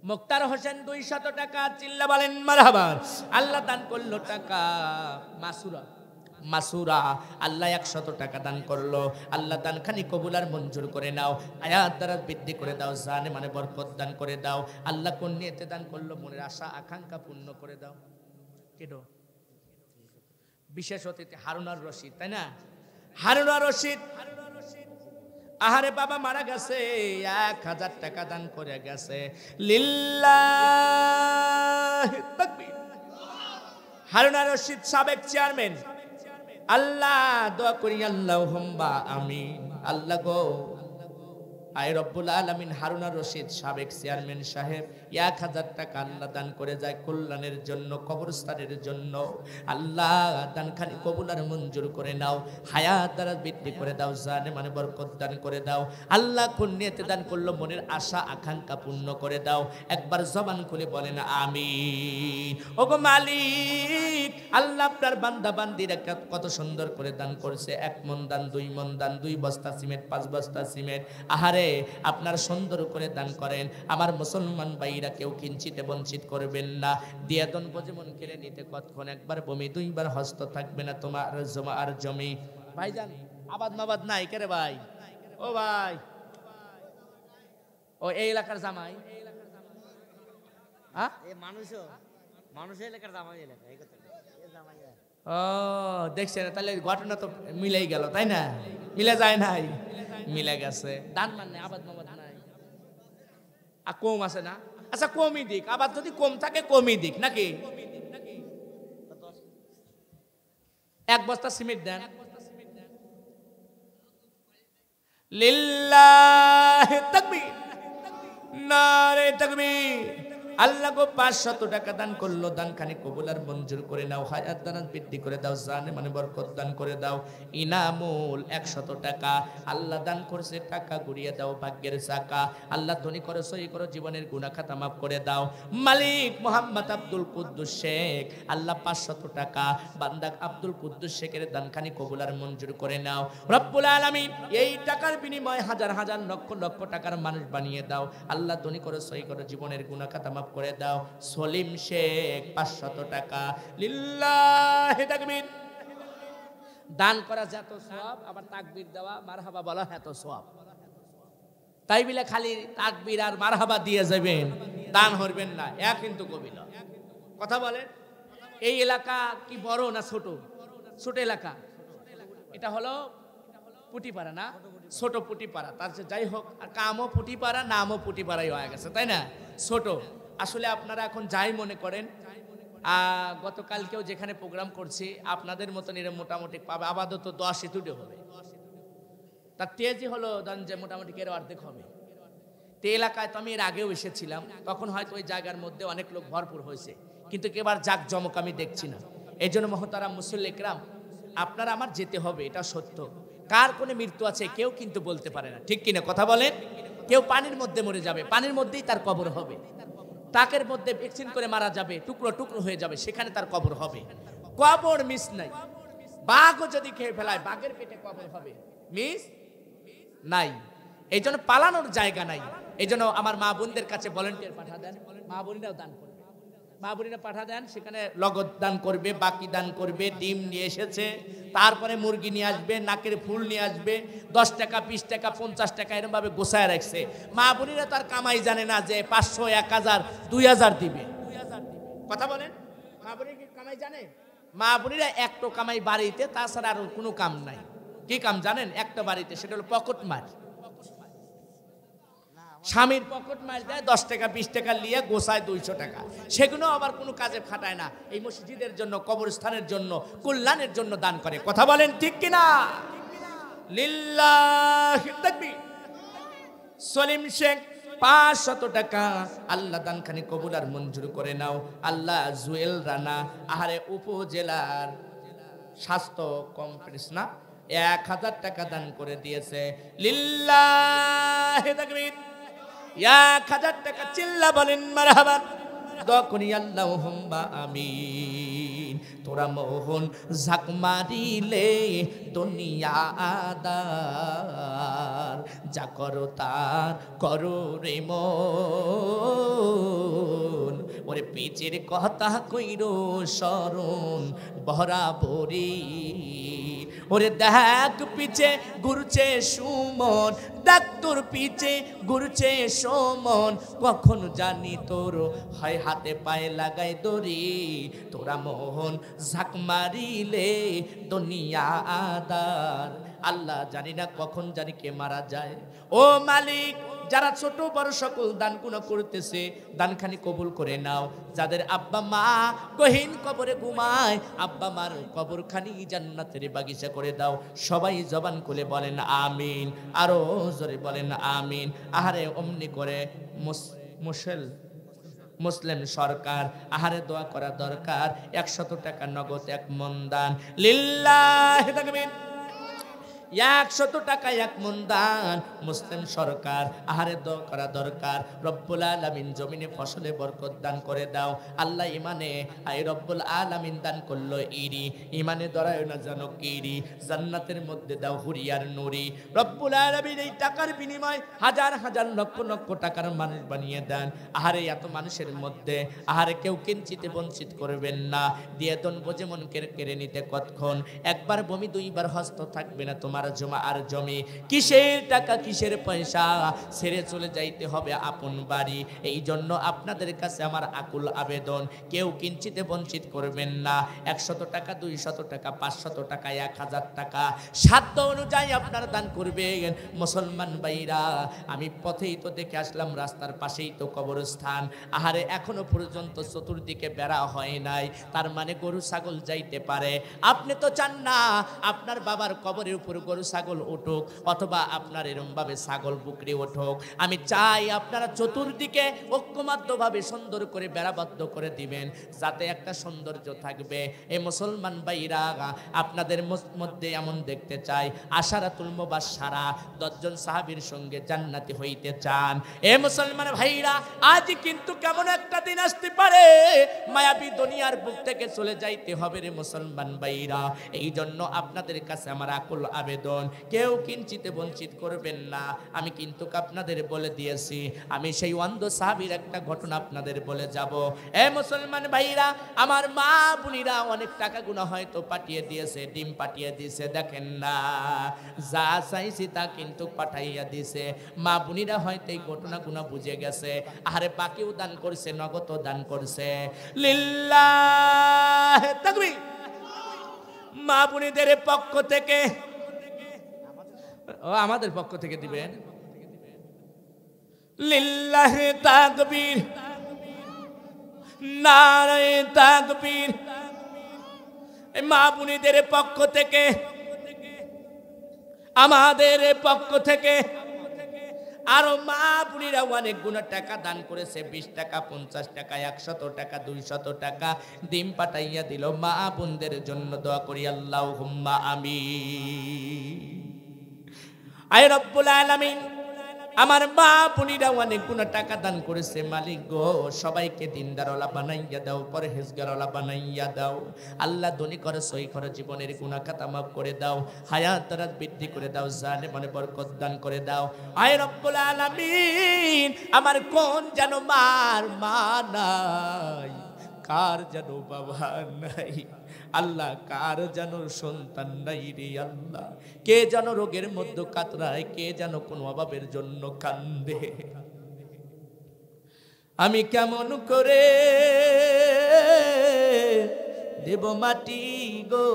মুক্তার হোসেন 200 টাকা, চিল্লা বলেন মারহাবা। আল্লাহ দান করলো টাকা। মাসুরা আল্লাহ 100 টাকা দান করলো। আল্লাহ দানখানি কবুল আর মঞ্জুর করে নাও। আয়াত দ্বারা বৃদ্ধি করে দাও, জানে মানে বরকত দান করে দাও। আল্লাহ কোন নিয়তে দান করলো, মনের আশা আকাঙ্ক্ষা পূর্ণ করে দাও। কেডো বিশেষ অতিথি হারুনার রশিদ, তাই না? হারুনার রশিদ আহারে বাবা মারা গেছে, 1000 টাকা দান করে গেছে। লিল্লাহি তাকবীর। হারুনার রশিদ সাবেক চেয়ারম্যান, আল্লাহ দোয়া করি আল্লাহুম্মা আমিন। আল্লাহ গো আয় রব্বুল আলামিন হারুনার রশিদ সাবেক চেয়ারম্যান সাহেব 1000 টাকা আল্লাহ দান করে যায় কল্যাণের জন্য, কবরস্থানের জন্য। আল্লাহ দানখানি কবুল আর মঞ্জুর করে নাও। হায়াত দ্বারা বৃদ্ধি করে দাও, জানে মানে বরকত দান করে দাও। আল্লাহ কোন নিয়তে দান করলো, মনের আশা আকাঙ্ক্ষা পূর্ণ করে দাও। একবার জবান খুলে বলেন আমিন। ওগো মালিক আল্লাহ আপনার বান্দা বান্দিরা কত সুন্দর করে দান করছে। 1 মণ দান, 2 মণ দান, 2 বস্তা সিমেন্ট, 5 বস্তা সিমেন্ট। আহারে আপনার সুন্দর করে দান করেন। আমার মুসলমান ভাইরা কেউ কিঞ্চিতে বঞ্চিত করবেন না। দিয়ে দন বজমন কেড়ে নিতে কতক্ষণ একবার বমি, 2 বার হস্ত থাকবে না তোমার জমা আর জমি। ভাইজান আবাদ মাবাদ নাই কেরে ভাই? ও ভাই, ও এই এলাকার জামাই, হ্যাঁ মানুষ এলাকার জামাই, এলাকা এই কথা জামাই। ও দেখছেন, তাহলে ঘটনা তো মিলেই গেল, তাই না? মিলে যায় নাই? মিলে গেছে। দান মানে আবাদ মাবাদ নাই, আর কম আছে না? আচ্ছা কমই দিক, আবার যদি কম থাকে কমই দিক নাকি? 1 বস্তা সিমেন্ট দেন। লিল্লাহি তাকবীর, নারে তাকবীর। আল্লাহ গো 500 টাকা দান করলো, দানখানি কবুল আর মঞ্জুর করে নাও। হায়াত দান বৃদ্ধি করে দাও, জানে মানে বরকত দান করে দাও। ইনামুল 100 টাকা আল্লাহ দান করছে। টাকা গুড়িয়ে দাও ভাগ্যের চাকা। আল্লাহ ধনী করে সই করো, জীবনের গুনাহ খাতা মাফ করে দাও। মালিক মোহাম্মদ আব্দুল কুদ্দুস শেখ আল্লাহ 500 টাকা বান্দা আব্দুল কুদ্দুস শেখের দানখানি কবুল আর মঞ্জুর করে নাও। রব্বুল আলামিন এই টাকার বিনিময়ে হাজার হাজার লক্ষ লক্ষ টাকার মানুষ বানিয়ে দাও। আল্লাহ ধনী করে সই করো, জীবনের গুনাহ খাতা মাফ করে দাও। সলিম শেখ 500 টাকা। লিল্লাহি তাকবীর। দান করা যত সওয়াব, আবার তাকবীর দেওয়া মারহাবা বলা এত সওয়াব। তাই বলে খালি তাকবীর আর মারহাবা দিয়ে যাবেন, দান হরবেন না, কিন্তু কবিল কথা বলেন। এই এলাকা কি বড় না ছোট? ছোট এলাকা। এটা হলো পুটিপাড়া না? ছোট পুটিপাড়া। তার যাই হোক, কামও পুটিপাড়া, নামও পুটিপাড়াই হয়ে গেছে, তাই না? ছোট। আসলে আপনারা এখন যাই মনে করেন, গতকালকেও যেখানে প্রোগ্রাম করছি আপনাদের মতন এর মোটামুটি পাবে, আপাতত 10 ইতুটে হবে। তার তেজি হলো ধরেন যে মোটামুটি কেরো অর্ধেক হবে। তে এলাকায় তো আমি এর আগেও এসেছিলাম, তখন হয়তো ওই জায়গার মধ্যে অনেক লোক ভরপুর হয়েছে, কিন্তু এবার জাক জমক আমি দেখছি না। এই জন্য মহতারাম মুসল্লি ইকরাম, আপনারা আমার যেতে হবে, এটা সত্য। কার কোনে মৃত্যু আছে কেউ কিন্তু বলতে পারে না, ঠিক কিনা কথা বলেন? কেউ পানির মধ্যে মরে যাবে, পানির মধ্যেই তার কবর হবে। তাকের মধ্যে ভ্যাকসিন করে মারা যাবে, টুকরো টুকরো হয়ে যাবে, সেখানে তার কবর হবে। কবর মিস নাই। বাঘও যদি খেয়ে ফেলায়, বাঘের পেটে কবর হবে, মিস নাই। এই জন্য পালানোর জায়গা নাই। এই জন্য আমার মা বোনদের কাছে ভলান্টিয়ার পাঠা দেন, মা বোনেরাও দান করবে, মা বোনেরা পাঠা দেন, সেখানে লগত দান করবে, বাকি দান করবে। ডিম নিয়ে এসেছে, তারপরে মুরগি নিয়ে আসবে, নাকের ফুল নিয়ে আসবে, 10 টাকা 20 টাকা 50 টাকা এরকম ভাবে গোছায় রাখছে। মা বোনেরা তার কামাই জানে না যে 500 1000 2000 দিবে। কথা বলেন, মা বোনের কি কামাই জানে? মা বোনেরা একটা কামাই বাড়িতে, তাছাড়া আর কোনো কাম নাই। কি কাম জানেন? একটা বাড়িতে, সেটা হলো পকেট মার। স্বামীর পকেট মার দেয় 10 টাকা 20 টাকা নিয়ে গোছায় 200 টাকা, সেগুলো আবার কোনো কাজে খাটায় না, এই মসজিদের জন্য, কবরস্থানের জন্য, কল্যাণের জন্য দান করে। কথা বলেন ঠিক কিনা? লিল্লাহি তাকবীর। সলিম শেখ 500 টাকা, আল্লাহ দানখানি কবুল আর মঞ্জুর করে নাও। আল্লাহ জুয়েল রানা আহারে উপজেলার স্বাস্থ্য কমপ্লেক্স না 1000 টাকা দান করে দিয়েছে। লিল্লাহি তাকবীর। 1000 টাকা চিল্লা বলেন মারহাবা। দোয়া করি আল্লাহুম্মা আমিন। তোরা মোহন ঝাঁক মারিলে দুনিয়া আদার, যা করো তার করো রে মন। ওরে পিচের কথা কইরো স্মরণ বরাবরি, ওরে দেখ পিছে ঘুরছে সুমন, দেখ তোর পিছে ঘুরছে সুমন, কখন জানি তোর হয় হাতে পায়ে লাগাই দড়ি। তোরা মোহন ঝাঁক মারিলে দুনিয়া আদার। আল্লাহ জানি না কখন জানি কে মারা যায়। ও মালিক, যারা ছোট বড় সকল দান গুণা করতেছে, দানখানি কবুল করে নাও। যাদের আব্বা মা গহীন কবরে ঘুমায়, আব্বা মার কবরখানি জান্নাতের বাগিচা করে দাও। সবাই জবান খুলে বলেন আমিন, আরো জোরে বলেন আমিন। আহারে অমনি করে মুসলিম সরকার আহারে দোয়া করা দরকার। 100 টাকা নগদ 1 মণ দান। লিল্লাহি তাকবীর। 100 টাকা 1 মণ দান মুসলিম সরকার আহারে দোয়া করা দরকার। রব্বুল আলামিন জমিনে ফসলে বরকত দান করে দাও। আল্লাহ ইমানে আই রব্বুল আলামিন দান করলো ইরি, ইমানে দরায় না জানো কিরি, জান্নাতের মধ্যে দাও হুরিয়ার নুরি। রব্বুল আলামিন এই টাকার বিনিময় হাজার হাজার লক্ষ লক্ষ টাকার মানুষ বানিয়ে দেন। আহারে এত মানুষের মধ্যে আহারে কেউ কিঞ্চিতে বঞ্চিত করবেন না। দিয়ে দন বোঝে মন কেড়ে নিতে কতক্ষণ, একবার বমি 2 বার হস্ত থাকবে না তোমার জমা আর জমি। কিসের টাকা কিসের পয়সা, ছেড়ে চলে যাইতে হবে আপন বাড়ি। এই জন্য আপনাদের কাছে আমার আকুল আবেদন, কেউ কিঞ্চিতে বঞ্চিত করবেন না। 100 টাকা 200 টাকা 500 টাকা 1000 টাকা সাধ্য অনুযায়ী আপনারা দান করবেন। মুসলমান ভাইরা, আমি পথেই তো দেখে আসলাম, রাস্তার পাশেই তো কবরস্থান। আহারে এখনো পর্যন্ত চতুর্দিকে বেড়া হয় নাই, তার মানে গরু ছাগল যাইতে পারে। আপনি তো চান না আপনার বাবার কবরের উপর গরু ছাগল উঠুক, অথবা আপনার এরম ভাবে ছাগল বুকরি উঠুক। আমি চাই আপনারা চতুর্দিকে ঐক্যবদ্ধভাবে সুন্দর করে বেড়াবদ্ধ করে দিবেন, যাতে একটা সৌন্দর্য থাকবে। এই মুসলমান ভাইরা, আপনাদের মধ্যে এমন দেখতে চাই আশারাতুল মুবাশশারা 10 জন সাহাবীর সঙ্গে জান্নাতি হইতে চান। এ মুসলমান ভাইরা, আজ কিন্তু কেমন একটা দিন আসতে পারে, মায়াবী দুনিয়ার বুক থেকে চলে যাইতে হবে রে মুসলমান ভাইরা। এই জন্য আপনাদের কাছে আমার আকুল আবেদন, কেউ কিঞ্চিতে বঞ্চিত করবেন না। আমি কিন্তু আপনাদের বলে দিয়েছি, আমি সেই অন্ধ সাহাবীর একটা ঘটনা আপনাদের বলে যাব। এ মুসলমান ভাইরা, আমার মা বোনেরা অনেক টাকা গুনা হয়তো পাঠিয়ে দিয়েছে, ডিম পাঠিয়ে দিয়েছে, দেখেন না, যা চাইছি তা কিন্তু পাঠাইয়া দিয়েছে। মা বোনেরা হয়তো এই ঘটনা গুনা বুঝে গেছে, আরে বাকিও দান করছে, নগদ দান করছে। লিল্লাহি তাকবীর। মা বোনেদের পক্ষ থেকে, ও আমাদের পক্ষ থেকে দিবেন। লিল্লাহি তাকবীর, নারে তাকবীর। মা বোনেদের পক্ষ থেকে, আমাদের পক্ষ থেকে আরো মা বোনেরা অনেক গুণা টাকা দান করেছে। 20 টাকা 50 টাকা 100 টাকা 200 টাকা ডিম পাঠাইয়া দিল। মা বোনদের জন্য দোয়া করি আল্লাহুম্মা আমিন। আয় রব্বুল আলামিন, আমার মা বোনেরা অনেক গুণা টাকা দান করেছে। মালিক গো, সবাইকে দিনদারওয়ালা বানাইয়া দাও, পরহেজগারওয়ালা বানাইয়া দাও। আল্লাহ ধনী করে সহি করে জীবনের গুনাহ খাতা মাফ করে দাও, হায়াত রাত বৃদ্ধি করে দাও, জানে মনে বরকত দান করে দাও। আয় রব্বুল আলামিন, আমার কোন যেন মার মা নাই, কার যেন বাবা নাই, আল্লাহ কার যেন সন্তান নাই রে আল্লাহ, কে যেন রোগের মধ্যে কাতরায়, কে যেন কোনো অভাবের জন্য কান্দে। আমি কেমন করে দেব মাটি গো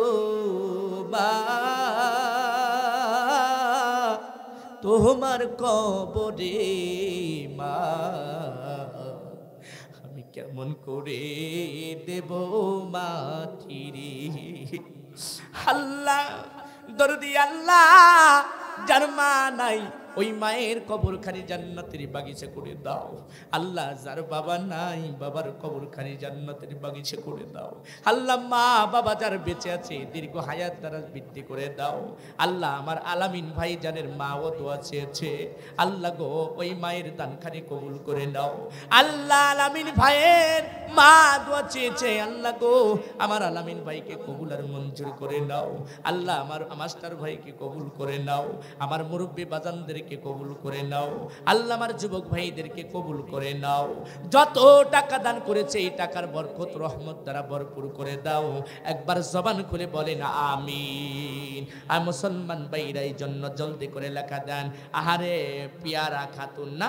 মা তোমার কবরে মা আমি কেমন করে দেব মাটি রে আল্লাহ দরদি আল্লাহ যার মা নাই ওই মায়ের কবরখানি জান্নাতের বাগিচা করে দাও আল্লাহ যার বাবা নাই বাবার কবরখানি জান্নাতের বাগিচা করে দাও আল্লাহ মা বাবা যার বেঁচে আছে দীর্ঘ হায়াত দ্বারা বৃদ্ধি করে দাও আল্লাহ আমার আলামিন ভাই জানের মাও দোয়া চেয়েছে আল্লাহ গো ওই মায়ের দানখানি কবুল করে নাও আল্লাহ আলামিন ভাইয়ের মা দোয়া চেয়েছে আল্লাহ গো আমার আলামিন ভাইকে কবুল আর মঞ্জুর করে নাও আল্লাহ আমার মাস্টার ভাইকে কবুল করে নাও আমার মুরব্বী বাজানদের কবুল করে নাও আল্লাহ আমার যুবক ভাইদেরকে কবুল করে নাও যত টাকা দান করেছে এই টাকার বরকত রহমত দ্বারা ভরপুর করে দাও একবার জবান খুলে বলেন আমিন আর মুসলমান ভাইরা এই জন্য জলদি করে লেখা দেন আহারে পিয়ারা খাতুন না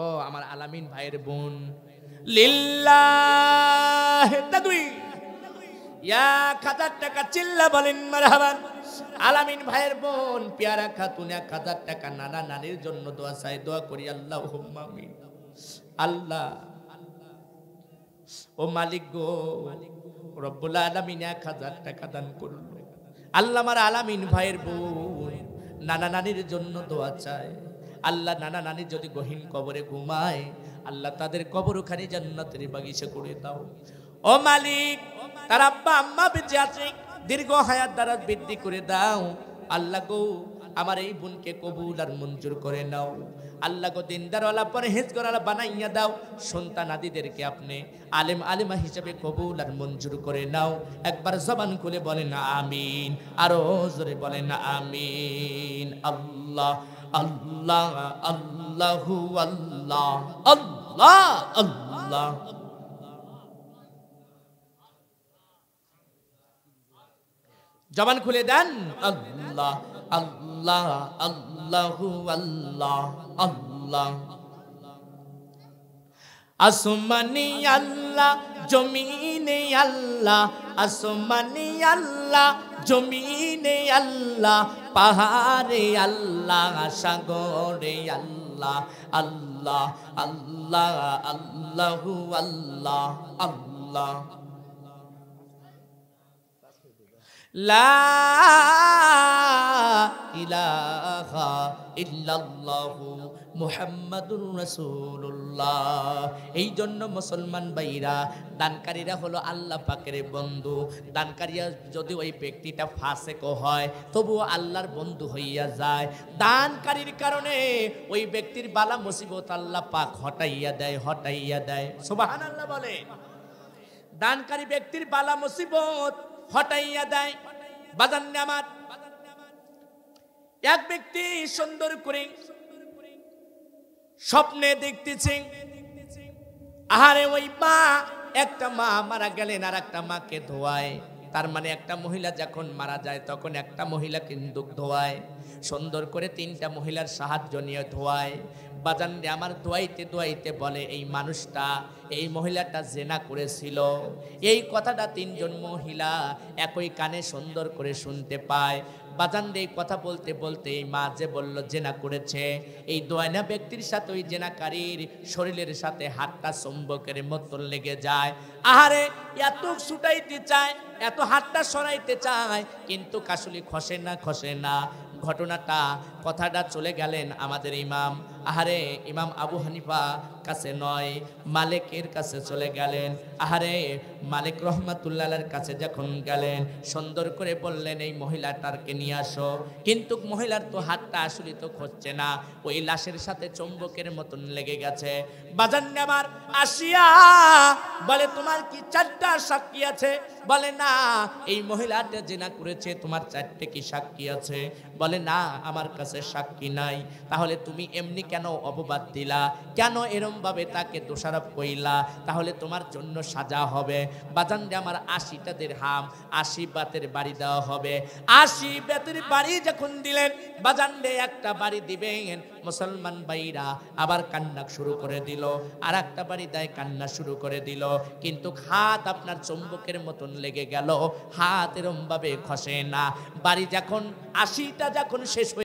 ও আমার আলামিন ভাইয়ের বোন লিল্লাহ তাকবীর 1000 টাকা চিল্লা বলেন মারহাবান আলামিন ভাইয়ের বোন পিয়ারা খাতুন 1000 টাকা নানা নানির জন্য দোয়া চাই দোয়া করি আল্লাহুম্মা আমিন আল্লাহ ও মালিক গো রব্বুল আলামিন 1000 টাকা দান করুন আল্লাহ আমার আলামিন ভাইয়ের বোন নানা নানির জন্য দোয়া চায় আল্লাহ নানা নানি যদি গহীন কবরে ঘুমায় আল্লাহ তাদের কবরখানি জান্নাতের বাগিচা করে দাও ও মালিক তার আব্বা আম্মা বেঁচে আছে দীর্ঘ হায়াত দ্বারা বৃদ্ধি করে দাও আল্লাহ গো আমার এই বোনকে কবুল আর মঞ্জুর করে নাও আল্লাহ গো দিনদারওয়ালা পরহেজগারওয়ালা বানাইয়া দাও সন্তান আদিদেরকে আপনি আলেম আলেমা হিসেবে কবুল আর মঞ্জুর করে নাও একবার জবান খুলে বলেন আমিন আরো জোরে বলেন আমিন আল্লাহ আল্লাহ আল্লাহু আল্লাহ আল্লাহ আল্লাহ জবান খুলে দেন আল্লাহ আল্লাহ আল্লাহু আল্লাহ আল্লাহ আসমানি আল্লাহ জমিনে আল্লাহ আসমানি আল্লাহ জমিনে আল্লাহ পাহাড়ে আল্লাহ সাগরে আল্লাহ আল্লাহ আল্লাহ আল্লাহু আল্লাহ আল্লাহ লা ইলাহা ইল্লাল্লাহু মুহাম্মাদুর রাসূলুল্লাহ এই জন্য মুসলমান ভাইরা দানকারীরা হলো আল্লাহ পাকের বন্ধু দানকারীরা যদি ওই ব্যক্তিটা ফাসিক হয় তবুও আল্লাহর বন্ধু হইয়া যায় দানকারীর কারণে ওই ব্যক্তির বালা মুসিবত আল্লাহ পাক হটাইয়া দেয় সুবহানাল্লাহ বলে দানকারী ব্যক্তির বালা মুসিবত হটাইয়া দেয় বাজান আমার এক ব্যক্তি সুন্দর করে স্বপ্নে দেখতেছে আহারে ওই মা একটা মা মারা গেলেন আর একটা মাকে ধোয়ায় তার মানে একটা মহিলা যখন মারা যায় তখন একটা মহিলা কিন্তু ধোয়ায় সুন্দর করে 3টা মহিলার সাহায্য নিয়ে ধোয়ায় বাজান আমার ধোয়াইতে বলে এই মানুষটা এই মহিলাটা জেনা করেছিল এই কথাটা 3জন মহিলা একই কানে সুন্দর করে শুনতে পায় বাজান এই কথা বলতে বলতে এই মা যে বলল জেনা করেছে এই দোয়ানা ব্যক্তির সাথে ওই জেনাকারীর শরীরের সাথে হাতটা চুম্বকের মতো লেগে যায় আহারে এত ছুটাইতে চায় এত হাতটা সরাইতে চায় কিন্তু কাশুলি খসে না ঘটনাটা কথাটা চলে গেলেন আমাদের ইমাম আহারে ইমাম আবু হানিফা কাছে নয় মালিকের কাছে চলে গেলেন আহারে মালিক রহমাতুল্লাহর কাছে যখন গেলেন সুন্দর করে বললেন এই মহিলাটারকে নিয়ে আসো কিন্তু মহিলার তো হাতটা আসলে তো খসছে না ওই লাশের সাথে চুম্বকের মতন লেগে গেছে বাজান আমার আসিয়া বলে তোমার কি 4টা সাক্ষী আছে বলে না এই মহিলাটা জিনা করেছে তোমার 4টে কি সাক্ষী আছে বলে না আমার কাছে সাক্ষী নাই তাহলে তুমি এমনি কেন অপবাদ দিলা কেন এরম ভাবে তাকে দোষারোপ কইলা তাহলে তোমার জন্য সাজা হবে বাজান আমার 80টা দিরহাম 80 বাতের বাড়ি দেওয়া হবে 80 বেতের বাড়ি যখন দিলেন, বাজানডে একটা বাড়ি দিবেন, মুসলমান ভাইরা আবার কান্না শুরু করে দিল, আর একটা বাড়ি দেয় কান্না শুরু করে দিল। কিন্তু হাত আপনার চুম্বকের মতন লেগে গেল, হাত এরম ভাবে খসে না। বাড়ি যখন 80টা যখন শেষ হয়ে